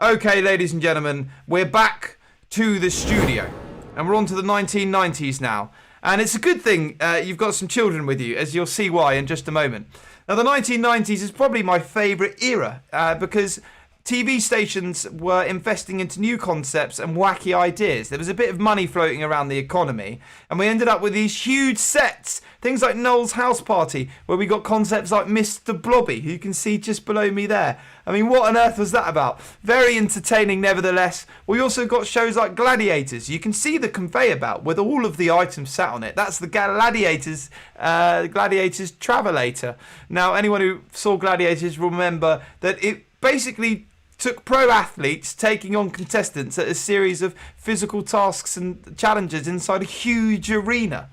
Okay, ladies and gentlemen, we're back to the studio and we're on to the 1990s now. And it's a good thing you've got some children with you, as you'll see why in just a moment. Now, the 1990s is probably my favourite era because TV stations were investing into new concepts and wacky ideas. There was a bit of money floating around the economy, and we ended up with these huge sets. Things like Noel's House Party, where we got concepts like Mr. Blobby, who you can see just below me there. I mean, what on earth was that about? Very entertaining, nevertheless. We also got shows like Gladiators. You can see the conveyor belt with all of the items sat on it. That's the Gladiators Travelator. Now, anyone who saw Gladiators will remember that it basically took pro athletes taking on contestants at a series of physical tasks and challenges inside a huge arena.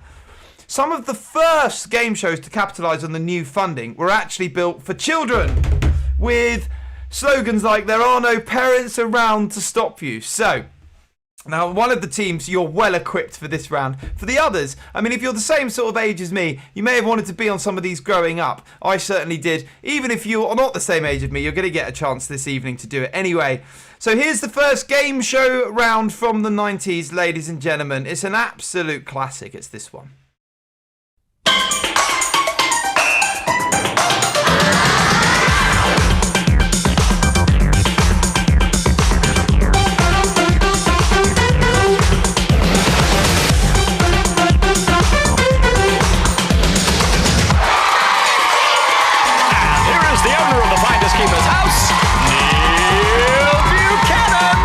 Some of the first game shows to capitalise on the new funding were actually built for children, with slogans like "There are no parents around to stop you." So, now one of the teams, you're well equipped for this round. For the others, I mean, if you're the same sort of age as me, you may have wanted to be on some of these growing up. I certainly did. Even if you're not the same age as me, you're going to get a chance this evening to do it anyway. So here's the first game show round from the 90s, ladies and gentlemen. It's an absolute classic. It's this one. Keeper's house, Neil Buchanan.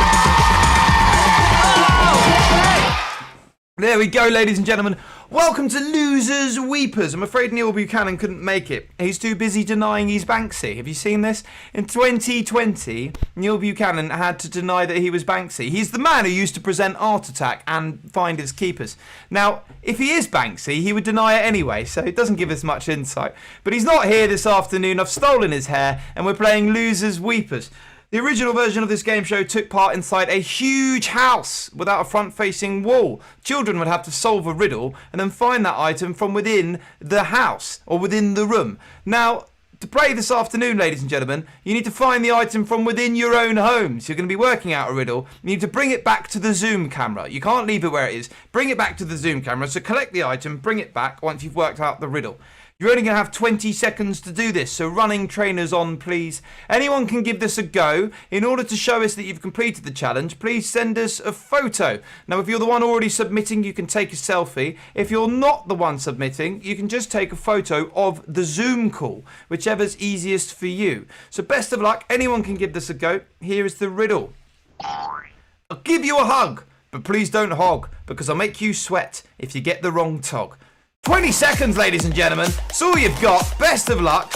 There we go, ladies and gentlemen. Welcome to Losers Weepers. I'm afraid Neil Buchanan couldn't make it. He's too busy denying he's Banksy. Have you seen this? In 2020, Neil Buchanan had to deny that he was Banksy. He's the man who used to present Art Attack and Finders Keepers. Now, if he is Banksy, he would deny it anyway, so it doesn't give us much insight. But he's not here this afternoon. I've stolen his hair, and we're playing Losers Weepers. The original version of this game show took part inside a huge house without a front-facing wall. Children would have to solve a riddle and then find that item from within the house or within the room. Now, to play this afternoon, ladies and gentlemen, you need to find the item from within your own homes. You're going to be working out a riddle. You need to bring it back to the Zoom camera. You can't leave it where it is. Bring it back to the Zoom camera. So collect the item, bring it back once you've worked out the riddle. You're only going to have 20 seconds to do this, so running trainers on, please. Anyone can give this a go. In order to show us that you've completed the challenge, please send us a photo. Now, if you're the one already submitting, you can take a selfie. If you're not the one submitting, you can just take a photo of the Zoom call, whichever's easiest for you. So best of luck. Anyone can give this a go. Here is the riddle. I'll give you a hug, but please don't hog, because I'll make you sweat if you get the wrong tog. 20 seconds, ladies and gentlemen. That's all you've got. Best of luck.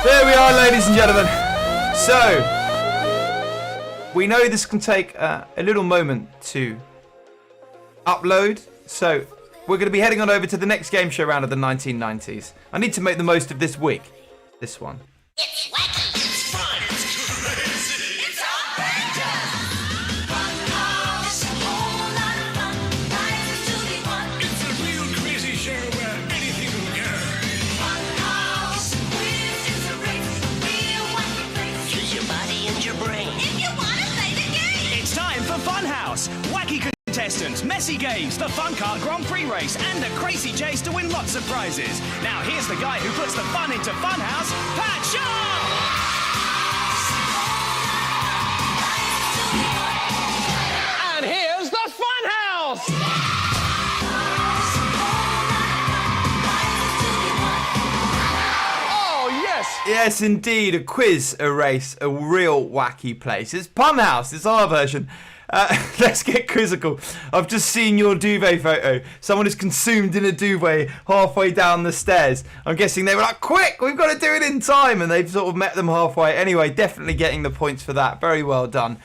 There we are, ladies and gentlemen. So, we know this can take a little moment to upload. So, we're going to be heading on over to the next game show round of the 1990s. I need to make the most of this week. This one. It's wacky, it's fun, it's crazy, it's outrageous. Funhouse, a whole lot of fun, prizes to be won. It's a real crazy show where anything will go. Funhouse, quiz is a race, a real wacky place. Use your body and your brain if you want to play the game. It's time for Funhouse. Wacky contestants, messy games, the Fun Kart Grand Prix race, and a crazy chase to win lots of prizes. Now here's the guy who puts the fun into Funhouse, Pat Shaw! And here's the Funhouse! Oh, yes! Yes, indeed. A quiz, a race, a real wacky place. It's Punhouse. It's our version. Let's get quizzical. I've just seen your duvet photo. Someone is consumed in a duvet halfway down the stairs. I'm guessing they were like, quick, we've got to do it in time. And they've sort of met them halfway. Anyway, definitely getting the points for that. Very well done.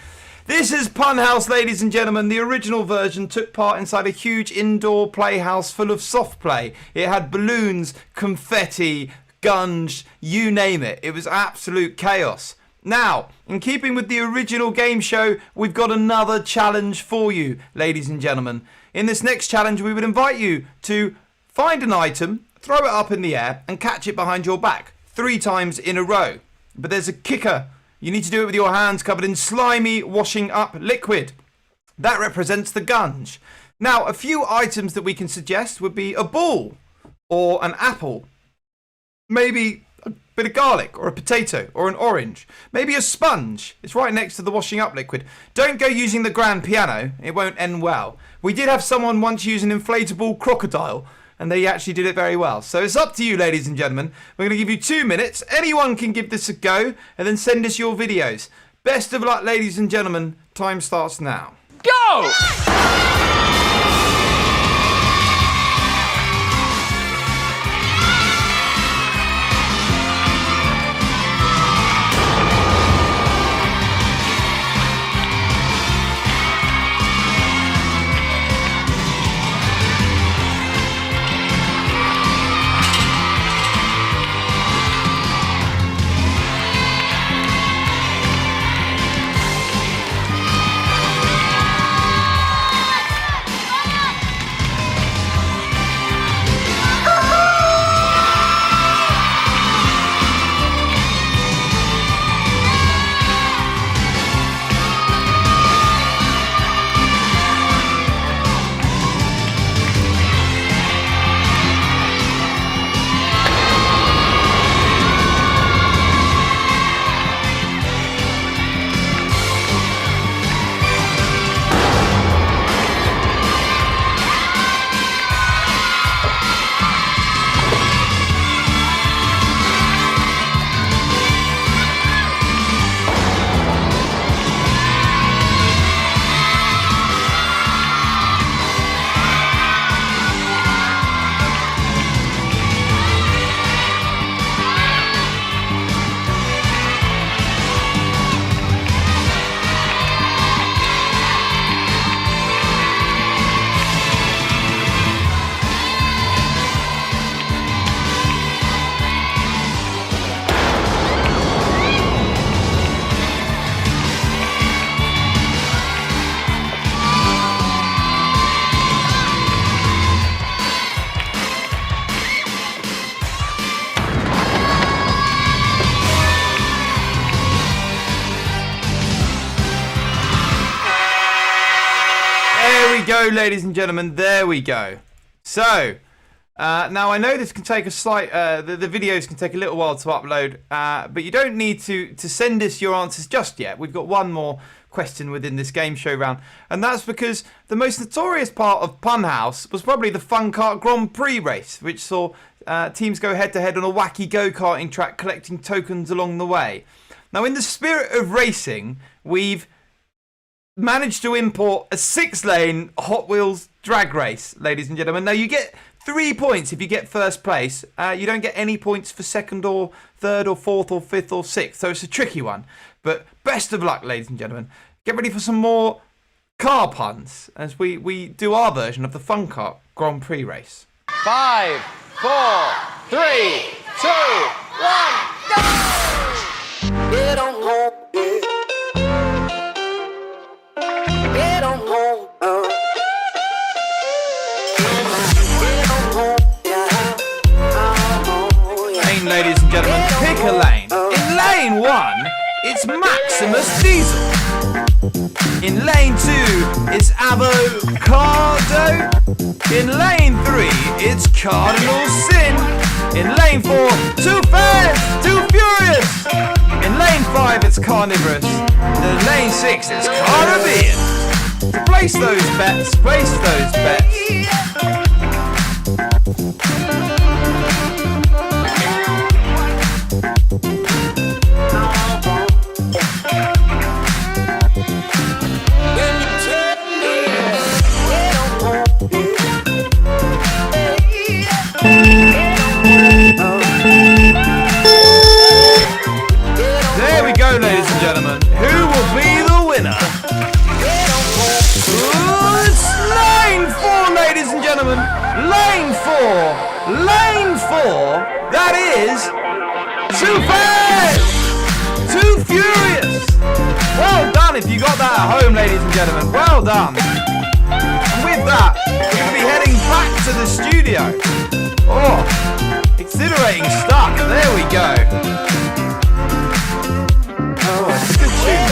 This is Punhouse, ladies and gentlemen. The original version took part inside a huge indoor playhouse full of soft play. It had balloons, confetti, guns, you name it. It was absolute chaos. Now, in keeping with the original game show, we've got another challenge for you, ladies and gentlemen. In this next challenge, we would invite you to find an item, throw it up in the air, and catch it behind your back 3 times in a row. But there's a kicker. You need to do it with your hands covered in slimy, washing up liquid. That represents the gunge. Now, a few items that we can suggest would be a ball, or an apple, maybe a bit of garlic, or a potato, or an orange. Maybe a sponge. It's right next to the washing up liquid. Don't go using the grand piano. It won't end well. We did have someone once use an inflatable crocodile, and they actually did it very well. So it's up to you, ladies and gentlemen. We're going to give you 2 minutes. Anyone can give this a go, and then send us your videos. Best of luck, ladies and gentlemen. Time starts now. Go! Go, ladies and gentlemen, there we go. So now I know this can take a slight the videos can take a little while to upload, but you don't need to send us your answers just yet. We've got one more question within this game show round, and that's because the most notorious part of Punhouse was probably the Fun Kart Grand Prix race, which saw teams go head to head on a wacky go-karting track, collecting tokens along the way. Now, in the spirit of racing, we've managed to import a 6-lane Hot Wheels drag race, ladies and gentlemen. Now, you get 3 points if you get first place. You don't get any points for second or third or fourth or fifth or sixth. So it's a tricky one. But best of luck, ladies and gentlemen. Get ready for some more car puns as we do our version of the Fun Car Grand Prix race. 5, 4, 3, 2, 1, go! Get on home, get on home, Lane, ladies and gentlemen, pick a lane. In lane 1, it's Maximus Diesel. In lane 2, it's Avocado. In lane 3, it's Cardinal Sin. In lane 4, Too Fast, Too Furious. In lane 5, it's Carnivorous. In lane 6, it's Caribbean. So place those bets, place those bets. There we go, ladies and gentlemen. Who will be the winner? It's lane 4, ladies and gentlemen. Lane 4. Lane 4. That is Too Fast, Too Furious. Well done if you got that at home, ladies and gentlemen. Well done. And with that, we're going to be heading back to the studio. Oh, exhilarating stuff. There we go. Oh, it's a good tune.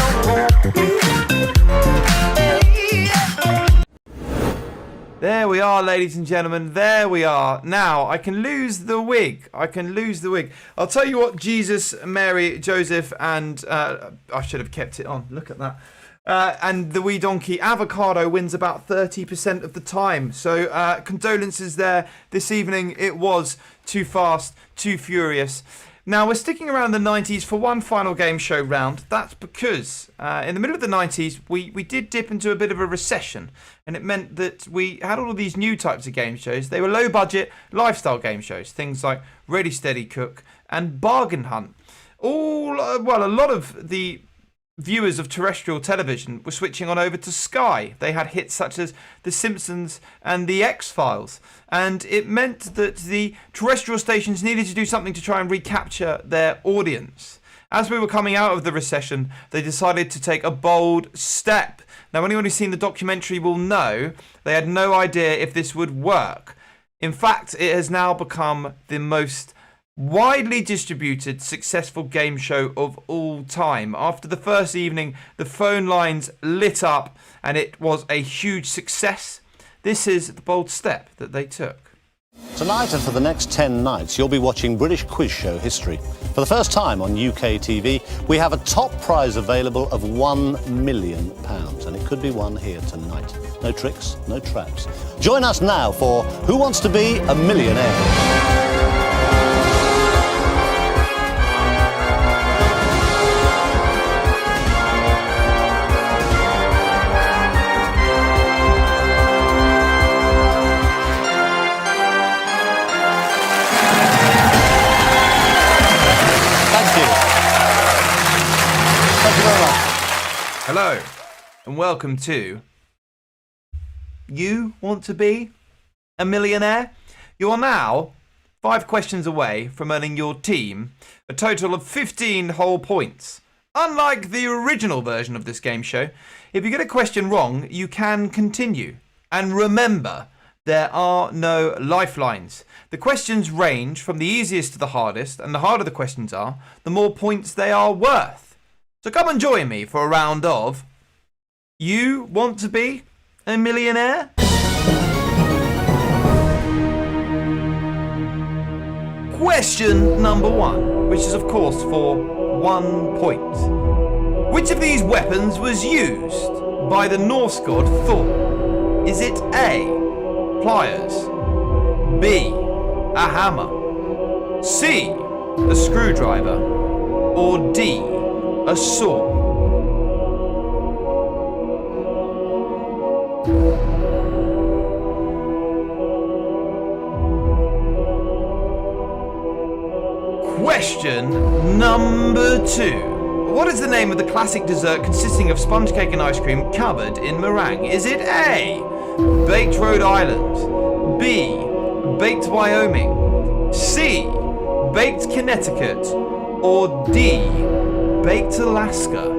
There we are, ladies and gentlemen. There we are. Now, I can lose the wig. I can lose the wig. I'll tell you what, Jesus, Mary, Joseph, and... I should have kept it on. Look at that. And the wee donkey Avocado wins about 30% of the time. So condolences there. This evening it was Too Fast, Too Furious. Now we're sticking around the 90s for one final game show round. That's because in the middle of the 90s we did dip into a bit of a recession. And it meant that we had all of these new types of game shows. They were low budget lifestyle game shows. Things like Ready Steady Cook and Bargain Hunt. A lot of the viewers of terrestrial television were switching on over to Sky. They had hits such as The Simpsons and The X-Files. And it meant that the terrestrial stations needed to do something to try and recapture their audience. As we were coming out of the recession, they decided to take a bold step. Now, anyone who's seen the documentary will know they had no idea if this would work. In fact, it has now become the most widely distributed successful game show of all time. After the first evening, the phone lines lit up and it was a huge success. This is the bold step that they took. Tonight and for the next 10 nights, you'll be watching British quiz show history. For the first time on UK TV, we have a top prize available of £1 million, and it could be won here tonight. No tricks, no traps. Join us now for Who Wants to Be a Millionaire? Hello, and welcome to You Want to Be a Millionaire? You are now 5 questions away from earning your team a total of 15 whole points. Unlike the original version of this game show, if you get a question wrong, you can continue. And remember, there are no lifelines. The questions range from the easiest to the hardest, and the harder the questions are, the more points they are worth. So come and join me for a round of You Want to Be a Millionaire? Question number 1, which is of course for 1 point. Which of these weapons was used by the Norse god Thor? Is it A, pliers, B, a hammer, C, a screwdriver, or D, a saw? Question number 2. What is the name of the classic dessert consisting of sponge cake and ice cream covered in meringue? Is it A, baked Rhode Island, B, baked Wyoming, C, baked Connecticut, or D, baked Alaska?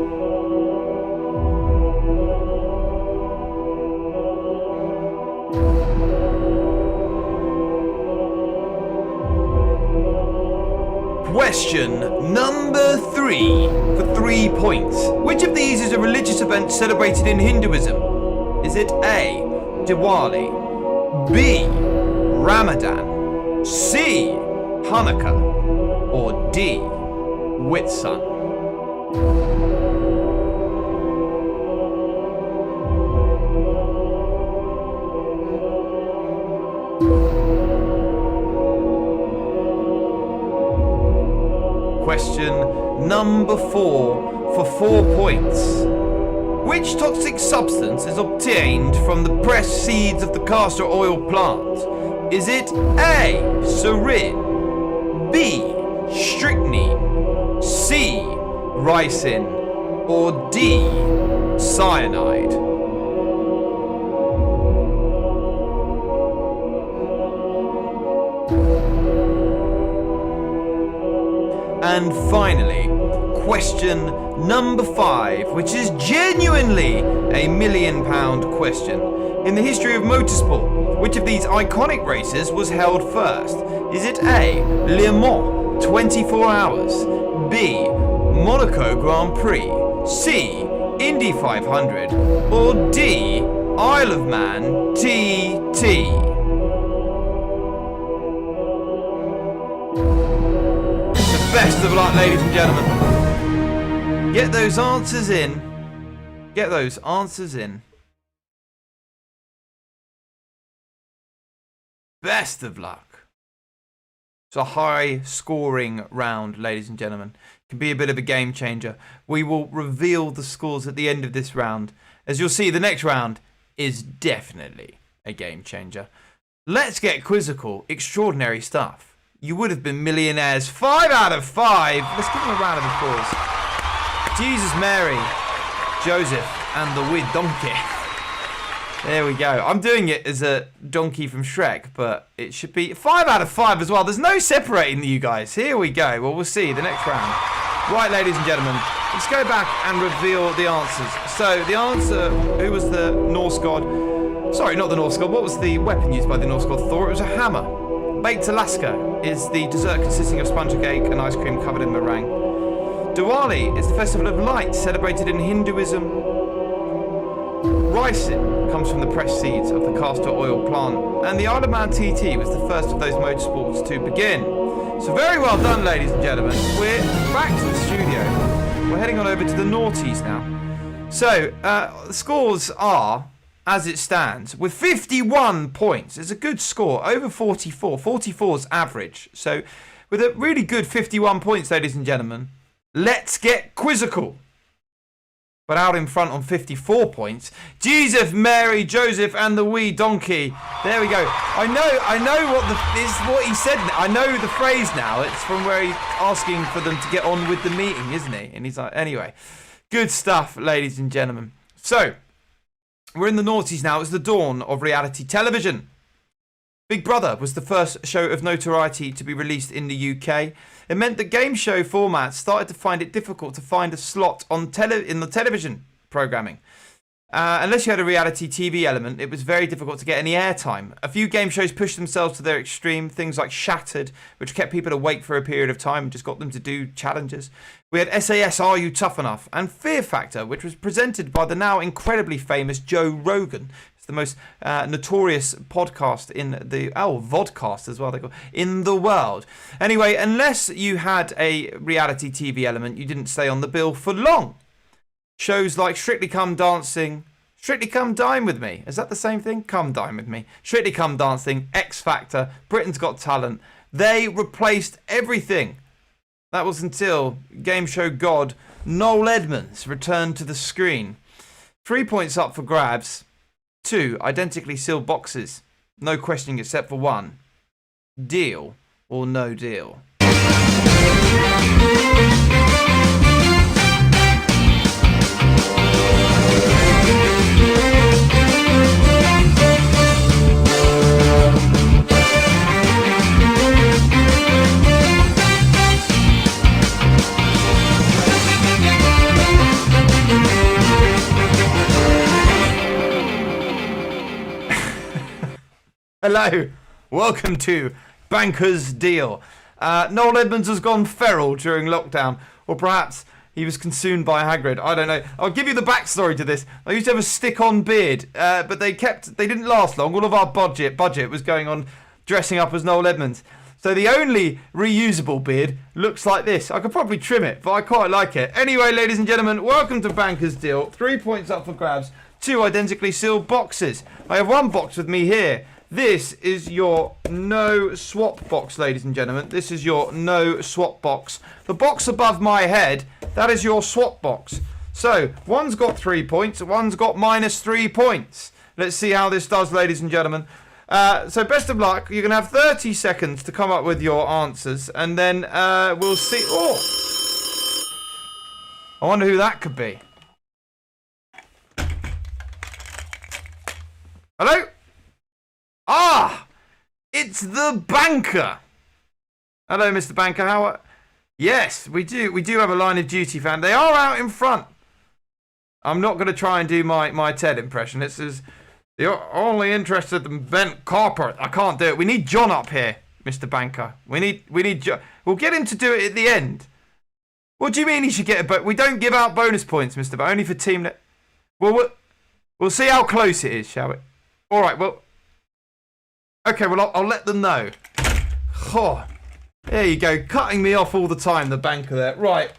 Question number 3 for 3 points. Which of these is a religious event celebrated in Hinduism? Is it A, Diwali, B, Ramadan, C, Hanukkah, or D, Whitsun? Question number 4 for 4 points. Which toxic substance is obtained from the pressed seeds of the castor oil plant? Is it A, sarin, B, strychnine, C, ricin, or D, cyanide? And finally, question number 5, which is genuinely a £1 million question. In the history of motorsport, which of these iconic races was held first? Is it A, Le Mans 24 Hours, B, Monaco Grand Prix, C, Indy 500, or D, Isle of Man TT? Best of luck, ladies and gentlemen. Get those answers in. Get those answers in. Best of luck. It's a high scoring round, ladies and gentlemen. Can be a bit of a game changer. We will reveal the scores at the end of this round. As you'll see, the next round is definitely a game changer. Let's get quizzical. Extraordinary stuff. You would have been millionaires. 5 out of 5. Let's give them a round of applause. Jesus, Mary, Joseph, and the weird donkey. There we go. I'm doing it as a donkey from Shrek, but it should be 5 out of 5 as well. There's no separating you guys. Here we go. Well, we'll see the next round. Right, ladies and gentlemen, let's go back and reveal the answers. So the answer, who was the Norse god? Sorry, not the Norse god. What was the weapon used by the Norse god Thor? It was a hammer. Baked Alaska is the dessert consisting of sponge cake and ice cream covered in meringue. Diwali is the festival of lights celebrated in Hinduism. Ricin comes from the pressed seeds of the castor oil plant. And the Isle of Man TT was the first of those motorsports to begin. So very well done, ladies and gentlemen. We're back to the studio. We're heading on over to the noughties now. So, the scores are, as it stands, with 51 points. It's a good score, over 44. 44's average. So, with a really good 51 points, ladies and gentlemen, let's get quizzical. But out in front on 54 points, Jesus, Mary, Joseph, and the wee donkey. There we go. I know what he said. I know the phrase now. It's from where he's asking for them to get on with the meeting, isn't he? And he's like, anyway, good stuff, ladies and gentlemen. So, we're in the noughties now. It's the dawn of reality television. Big Brother was the first show of notoriety to be released in the UK. It meant that game show formats started to find it difficult to find a slot on in the television programming. Unless you had a reality TV element, it was very difficult to get any airtime. A few game shows pushed themselves to their extreme, things like Shattered, which kept people awake for a period of time and just got them to do challenges. We had SAS Are You Tough Enough? And Fear Factor, which was presented by the now incredibly famous Joe Rogan. It's the most notorious podcast in the... vodcast as well, they call in the world. Anyway, unless you had a reality TV element, you didn't stay on the bill for long. Shows like Strictly Come Dancing, Strictly Come Dine With Me. Is that the same thing? Come Dine With Me. Strictly Come Dancing, X Factor, Britain's Got Talent. They replaced everything. That was until game show god Noel Edmonds returned to the screen. 3 points up for grabs. 2 identically sealed boxes. No questioning except for one. Deal or no deal? Hello, welcome to Banker's Deal. Noel Edmonds has gone feral during lockdown, or perhaps he was consumed by Hagrid. I don't know. I'll give you the backstory to this. I used to have a stick-on beard, but they didn't last long. All of our budget was going on dressing up as Noel Edmonds. So the only reusable beard looks like this. I could probably trim it, but I quite like it. Anyway, ladies and gentlemen, welcome to Banker's Deal. 3 points up for grabs, 2 identically sealed boxes. I have one box with me here. This is your no swap box, ladies and gentlemen. This is your no swap box. The box above my head, that is your swap box. So, one's got 3 points, one's got -3 points. Let's see how this does, ladies and gentlemen. So, best of luck. You're going to have 30 seconds to come up with your answers, and then we'll see. Oh! I wonder who that could be. Hello? Ah, it's the banker. Hello, Mr. Banker. How? Yes, we do. We do have a line of duty fan. They are out in front. I'm not going to try and do my Ted impression. It says you're only interested in bent copper. I can't do it. We need John up here, Mr. Banker. We need John. We'll get him to do it at the end. What do you mean he should get a we don't give out bonus points, Mr. Banker. Only for team. Well, we'll see how close it is, shall we? All right. Well. Okay, well, I'll let them know. Oh, there you go. Cutting me off all the time, the banker there. Right.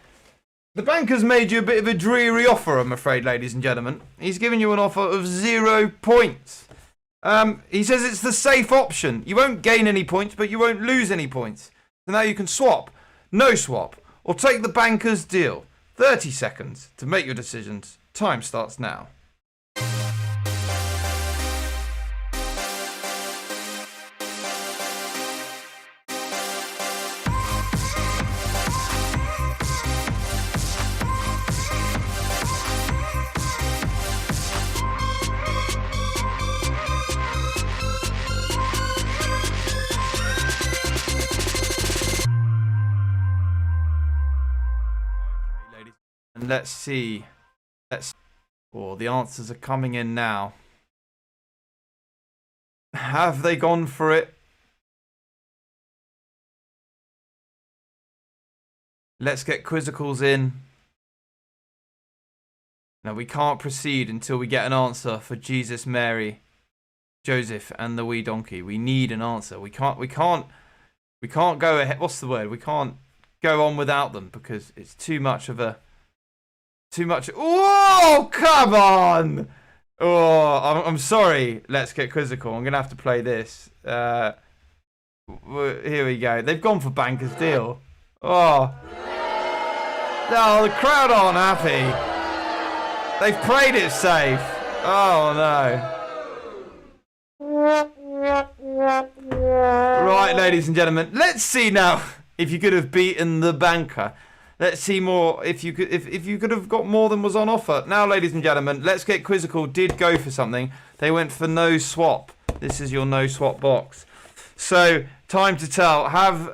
The banker's made you a bit of a dreary offer, I'm afraid, ladies and gentlemen. He's given you an offer of 0 points. He says it's the safe option. You won't gain any points, but you won't lose any points. So now you can swap, no swap, or take the banker's deal. 30 seconds to make your decisions. Time starts now. And let's see. Oh, the answers are coming in now. Have they gone for it? Let's get quizzicals in. No, we can't proceed until we get an answer for Jesus, Mary, Joseph, and the wee donkey. We need an answer. We can't go ahead. What's the word? We can't go on without them because it's too much. Oh, come on! Oh, I'm sorry. Let's get quizzical. I'm gonna have to play this. Here we go. They've gone for Banker's Deal. Oh, no, the crowd aren't happy. They've played it safe. Oh no. Right, ladies and gentlemen. Let's see now if you could have beaten the banker. Let's see more if you could have got more than was on offer. Now, ladies and gentlemen, Let's Get Quizzical did go for something. They went for no swap. This is your no swap box. So, time to tell. Have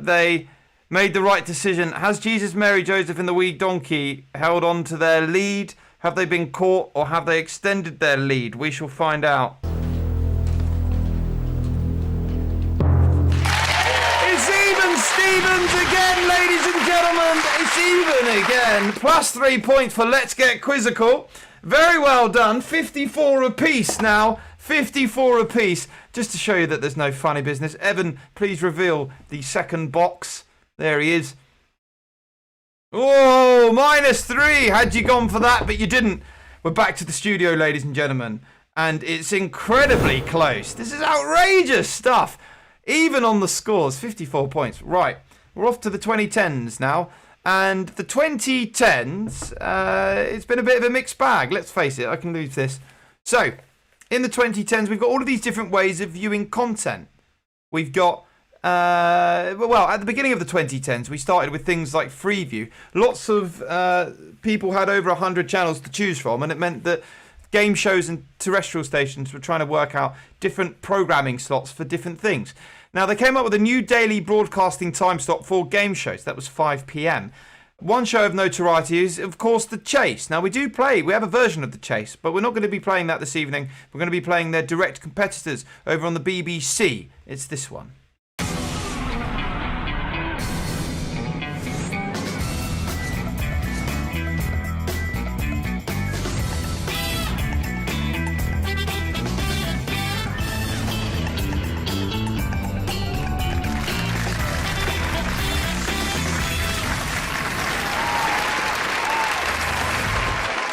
they made the right decision? Has Jesus, Mary, Joseph, and the wee donkey held on to their lead? Have they been caught, or have they extended their lead? We shall find out. Stevens again, ladies and gentlemen. It's even again. Plus 3 points for Let's Get Quizzical. Very well done. 54 apiece now. 54 apiece. Just to show you that there's no funny business. Evan, please reveal the second box. There he is. Oh, -3. Had you gone for that, but you didn't. We're back to the studio, ladies and gentlemen. And it's incredibly close. This is outrageous stuff. Even on the scores, 54 points. Right, we're off to the 2010s now. And the 2010s, it's been a bit of a mixed bag. Let's face it, I can lose this. So, in the 2010s, we've got all of these different ways of viewing content. We've got well, at the beginning of the 2010s, we started with things like Freeview. Lots of people had over 100 channels to choose from, and it meant that game shows and terrestrial stations were trying to work out different programming slots for different things. Now, they came up with a new daily broadcasting time slot for game shows. That was 5 p.m. One show of notoriety is, of course, The Chase. Now, we have a version of The Chase, but we're not going to be playing that this evening. We're going to be playing their direct competitors over on the BBC. It's this one.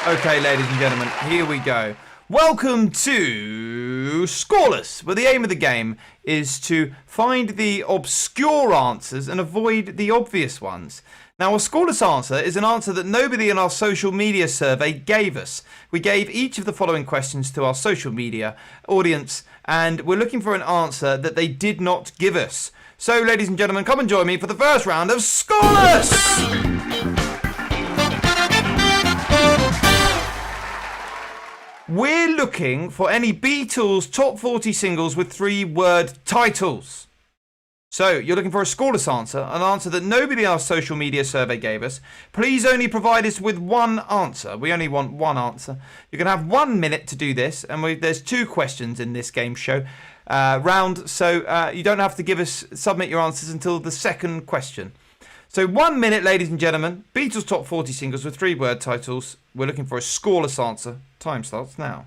Okay, ladies and gentlemen, here we go. Welcome to Scoreless, where the aim of the game is to find the obscure answers and avoid the obvious ones. Now, a scoreless answer is an answer that nobody in our social media survey gave us. We gave each of the following questions to our social media audience, and we're looking for an answer that they did not give us. So, ladies and gentlemen, come and join me for the first round of Scoreless! We're looking for any Beatles top 40 singles with 3-word titles. So, you're looking for a scoreless answer, an answer that nobody in our social media survey gave us. Please only provide us with one answer. We only want one answer. You're going to have 1 minute to do this, and there's 2 questions in this game show round, so you don't have to submit your answers until the second question. So 1 minute, ladies and gentlemen. Beatles top 40 singles with 3-word titles. We're looking for a scoreless answer. Time starts now.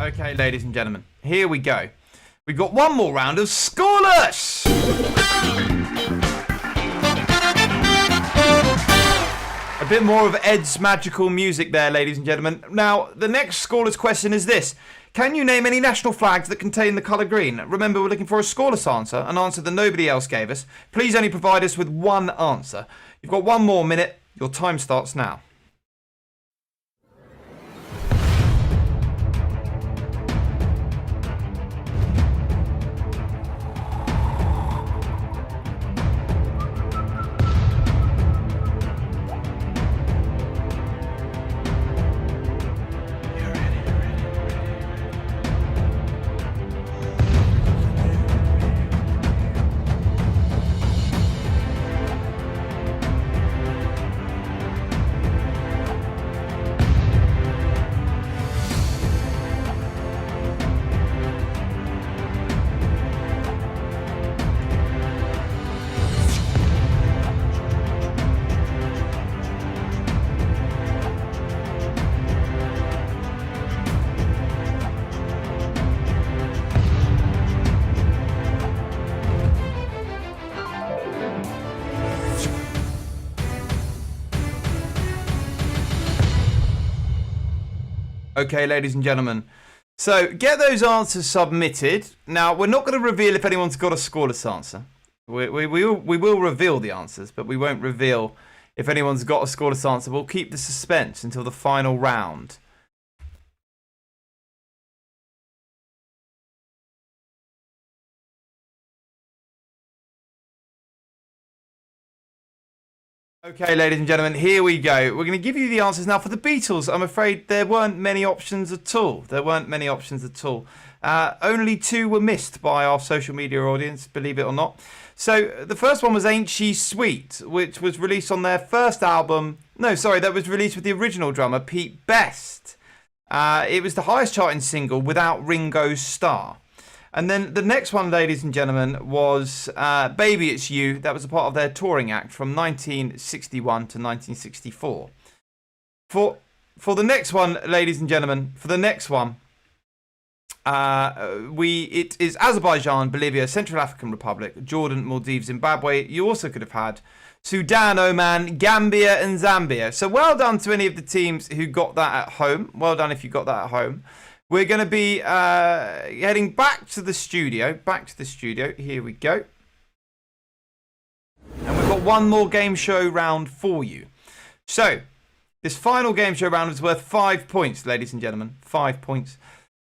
Okay, ladies and gentlemen, here we go. We've got one more round of Scoreless! A bit more of Ed's magical music there, ladies and gentlemen. Now, the next Scoreless question is this. Can you name any national flags that contain the colour green? Remember, we're looking for a scoreless answer, an answer that nobody else gave us. Please only provide us with one answer. You've got 1 more minute. Your time starts now. Okay, ladies and gentlemen. So, get those answers submitted. Now, we're not going to reveal if anyone's got a scoreless answer. We will reveal the answers, but we won't reveal if anyone's got a scoreless answer. We'll keep the suspense until the final round. Okay, ladies and gentlemen, here we go. We're going to give you the answers now for the Beatles. I'm afraid there weren't many options at all. Only 2 were missed by our social media audience, believe it or not. So the first one was Ain't She Sweet, which was released on their first album. No, sorry, that was released with the original drummer, Pete Best. It was the highest charting single without Ringo's star. And then the next one, ladies and gentlemen, was Baby It's You. That was a part of their touring act from 1961 to 1964. For the next one, ladies and gentlemen, it is Azerbaijan, Bolivia, Central African Republic, Jordan, Maldives, Zimbabwe. You also could have had Sudan, Oman, Gambia, and Zambia. So well done to any of the teams who got that at home. Well done if you got that at home. We're going to be heading back to the studio. Here we go. And we've got one more game show round for you. So this final game show round is worth 5 points, ladies and gentlemen. 5 points.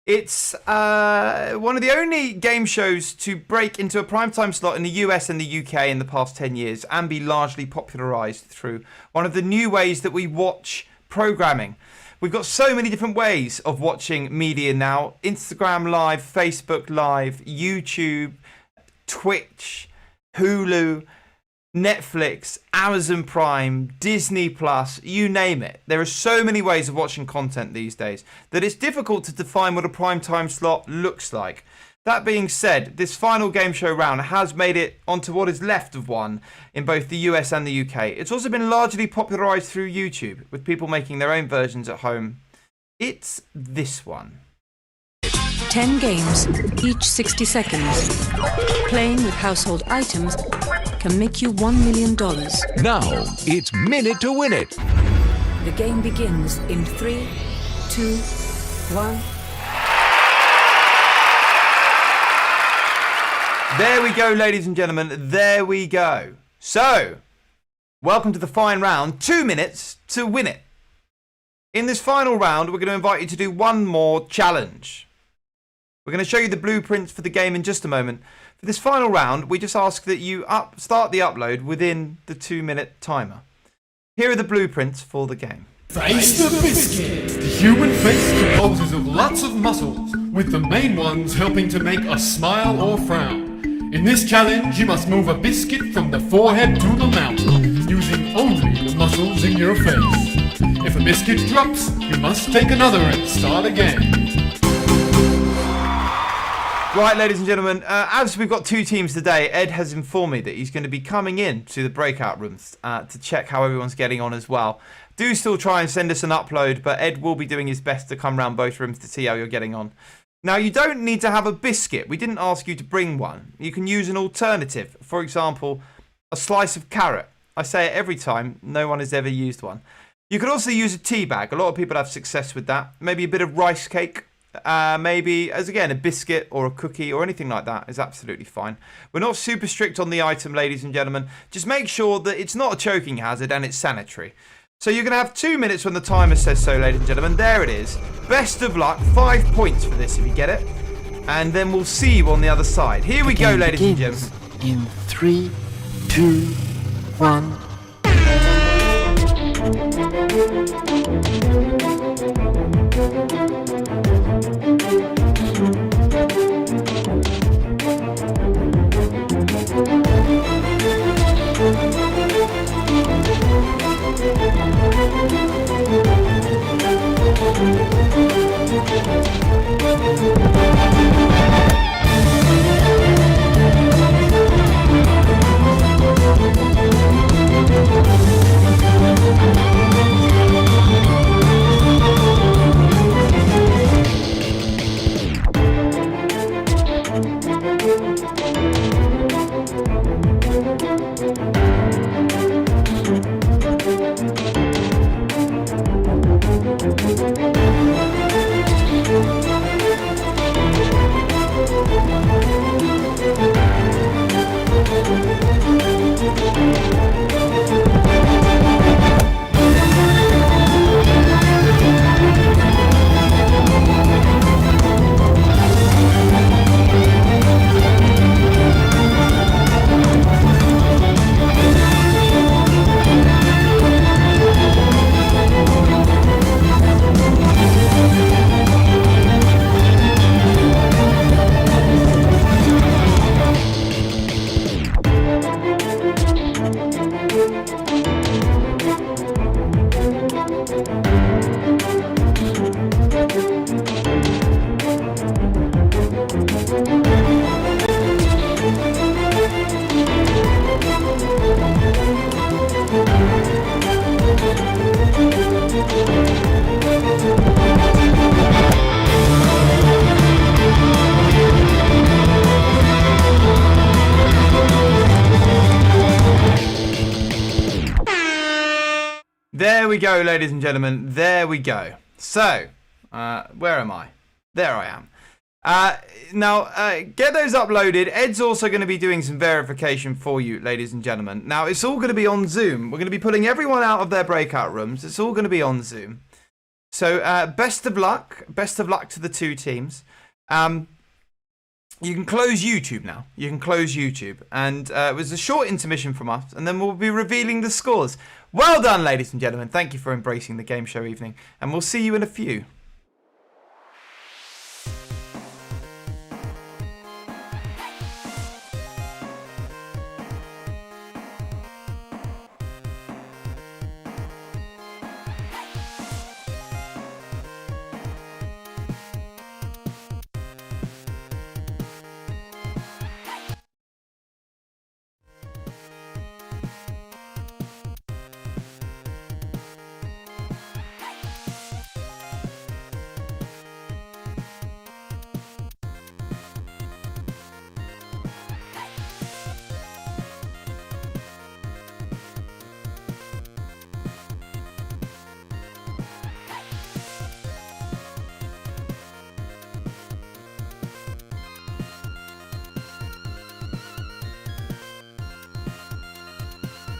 It's one of the only game shows to break into a primetime slot in the US and the UK in the past 10 years and be largely popularised through one of the new ways that we watch programming. We've got so many different ways of watching media now. Instagram Live, Facebook Live, YouTube, Twitch, Hulu, Netflix, Amazon Prime, Disney Plus, you name it. There are so many ways of watching content these days that it's difficult to define what a primetime slot looks like. That being said, this final game show round has made it onto what is left of one in both the US and the UK. It's also been largely popularised through YouTube, with people making their own versions at home. It's this one. 10 games, each 60 seconds. Playing with household items can make you $1 million. Now, it's Minute to Win It. The game begins in 3, 2, 1... There we go, ladies and gentlemen. There we go. So, welcome to the fine round. 2 minutes to win it. In this final round, we're going to invite you to do one more challenge. We're going to show you the blueprints for the game in just a moment. For this final round, we just ask that you start the upload within the 2-minute timer. Here are the blueprints for the game. Face the biscuit! The human face composes of lots of muscles, with the main ones helping to make a smile or frown. In this challenge, you must move a biscuit from the forehead to the mouth, using only the muscles in your face. If a biscuit drops, you must take another and start again. Right, ladies and gentlemen, as we've got 2 teams today, Ed has informed me that he's going to be coming in to the breakout rooms to check how everyone's getting on as well. Do still try and send us an upload, but Ed will be doing his best to come round both rooms to see how you're getting on. Now, you don't need to have a biscuit. We didn't ask you to bring one. You can use an alternative. For example, a slice of carrot. I say it every time. No one has ever used one. You could also use a tea bag. A lot of people have success with that. Maybe a bit of rice cake. Maybe, as again, a biscuit or a cookie or anything like that is absolutely fine. We're not super strict on the item, ladies and gentlemen. Just make sure that it's not a choking hazard and it's sanitary. So you're going to have 2 minutes when the timer says so, ladies and gentlemen. There it is. Best of luck. 5 points for this if you get it. And then we'll see you on the other side. Here we go, ladies and gentlemen. In 3, 2, 1. There we go, ladies and gentlemen. There we go. So, where am I? There I am. Now, get those uploaded. Ed's also going to be doing some verification for you, ladies and gentlemen. Now, it's all going to be on Zoom. We're going to be pulling everyone out of their breakout rooms. It's all going to be on Zoom. So, best of luck. Best of luck to the two teams. You can close YouTube now. You can close YouTube. And it was a short intermission from us, and then we'll be revealing the scores. Well done, ladies and gentlemen. Thank you for embracing the game show evening, and we'll see you in a few.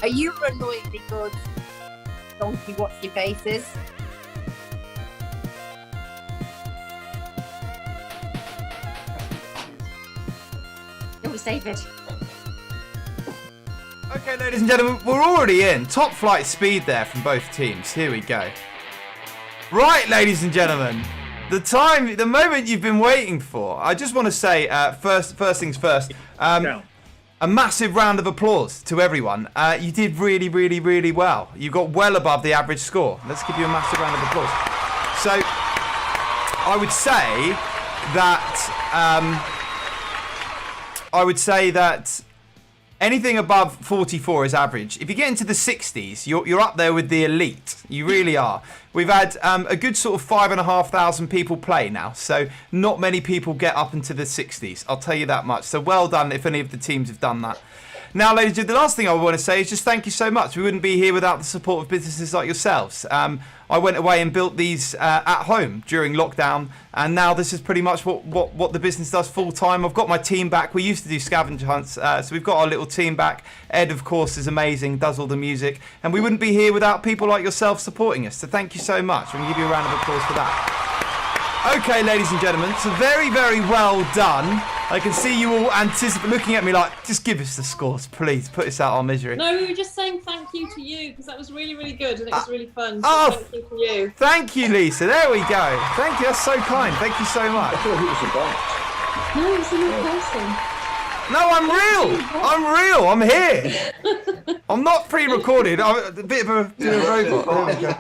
Are you annoyingly good? Donkey, what's your faces? It was David. Okay, ladies and gentlemen, we're already in. Top flight speed there from both teams. Here we go. Right, ladies and gentlemen. The moment you've been waiting for. I just want to say, first things first. A massive round of applause to everyone. You did really, really, really well. You got well above the average score. Let's give you a massive round of applause. So, I would say that anything above 44 is average. If you get into the 60s, you're up there with the elite. You really are. We've had a good sort of 5,500 people play now, so not many people get up into the 60s. I'll tell you that much. So well done if any of the teams have done that. Now, ladies and gentlemen, the last thing I want to say is just thank you so much. We wouldn't be here without the support of businesses like yourselves. I went away and built these at home during lockdown, and now this is pretty much what the business does full time. I've got my team back. We used to do scavenger hunts, so we've got our little team back. Ed, of course, is amazing, does all the music, and we wouldn't be here without people like yourself supporting us. So thank you so much. We'll give you a round of applause for that. Okay, ladies and gentlemen, so very, very well done. I can see you all looking at me like, just give us the scores, please. Put us out our misery. No, we were just saying thank you to you because that was really, really good and it was really fun. So thank you to you. Thank you, Lisa. There we go. Thank you. That's so kind. Thank you so much. No, it's a new person. No, I'm real. I'm here. I'm not pre-recorded. I'm a bit of a robot. There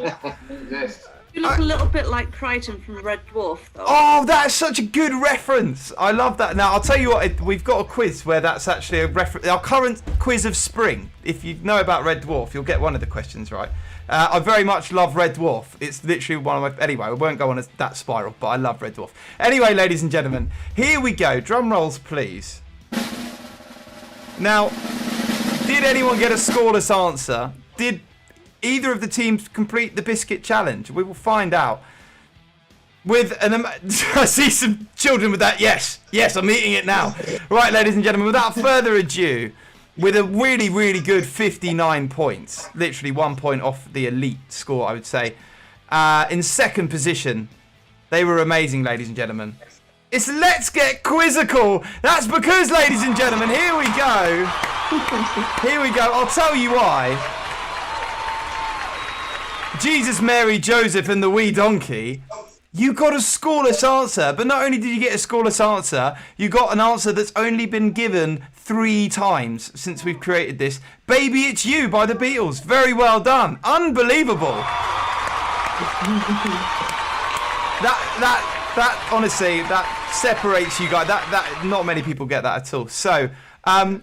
we go. You look a little bit like Crichton from Red Dwarf, though. Oh, that's such a good reference. I love that. Now, I'll tell you what, we've got a quiz where that's actually a reference. Our current quiz of spring. If you know about Red Dwarf, you'll get one of the questions right. I very much love Red Dwarf. It's literally one of my... Anyway, I won't go on that spiral, but I love Red Dwarf. Anyway, ladies and gentlemen, here we go. Drum rolls, please. Now, did anyone get a scoreless answer? Did either of the teams complete the biscuit challenge? We will find out. With I see some children with that. Yes, I'm eating it now. Right, ladies and gentlemen, without further ado, with a really, really good 59 points, literally 1 point off the elite score, I would say. In second position, they were amazing, ladies and gentlemen. It's Let's Get Quizzical. That's because, ladies and gentlemen, here we go. Here we go. I'll tell you why. Jesus, Mary, Joseph, and the wee donkey. You got a scoreless answer, but not only did you get a scoreless answer, you got an answer that's only been given 3 times since we've created this. Baby, It's You by the Beatles. Very well done. Unbelievable. That honestly, that separates you guys. That not many people get that at all. So,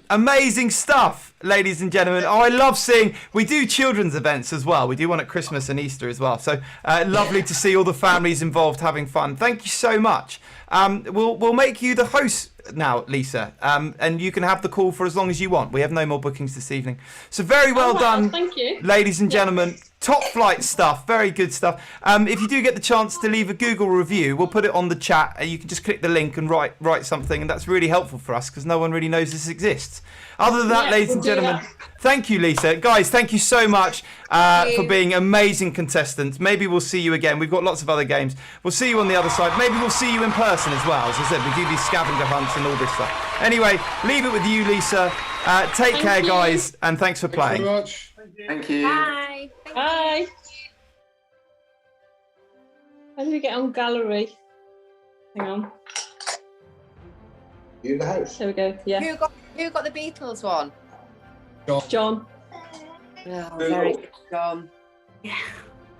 amazing stuff, ladies and gentlemen. Oh, I love seeing, we do children's events as well. We do one at Christmas and Easter as well. So lovely to see all the families involved having fun. Thank you so much. We'll make you the host now, Lisa, and you can have the call for as long as you want. We have no more bookings this evening. So very well done, thank you, ladies and gentlemen. top flight stuff, very good stuff. If you do get the chance to leave a Google review, we'll put it on the chat, and you can just click the link and write something, and that's really helpful for us because no one really knows this exists. Other than that, ladies and gentlemen, thank you, Lisa. Guys, thank you so much for being amazing contestants. Maybe we'll see you again. We've got lots of other games. We'll see you on the other side. Maybe we'll see you in person as well. As I said, we do these scavenger hunts and all this stuff. Anyway, leave it with you, Lisa. Take care, guys, and thanks for playing. Thank you very much. Thank you. Bye. Bye. How do we get on gallery? Hang on. You the house. There we go. Yeah. Who got the Beatles one? John. Oh, very good, John. Yeah.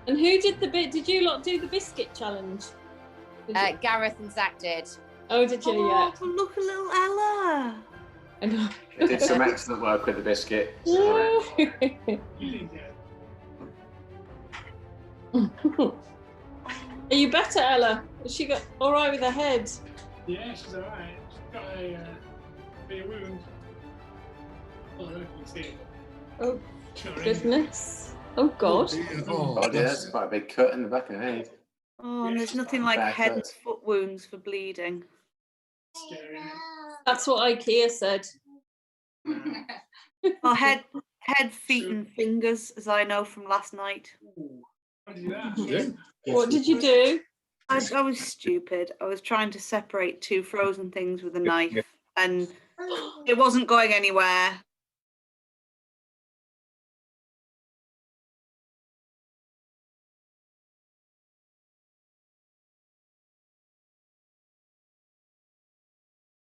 And who did the bit? Did you lot do the biscuit challenge? Gareth and Zach did. Oh, did you? Oh, Yeah. look at little Ella. I know. They did some excellent work with the biscuit. Are you better, Ella? Has she got all right with her head? Yeah, she's alright. She's got a wound. I don't know if you can see it. Oh, goodness. Oh, God. Oh, yeah, that's quite a big cut in the back of the head. Oh, and there's nothing like Bad head and cut. foot wounds for bleeding. That's what IKEA said. Oh, head, feet, and fingers, as I know from last night. What did you do? I was stupid. I was trying to separate two frozen things with a knife, and it wasn't going anywhere.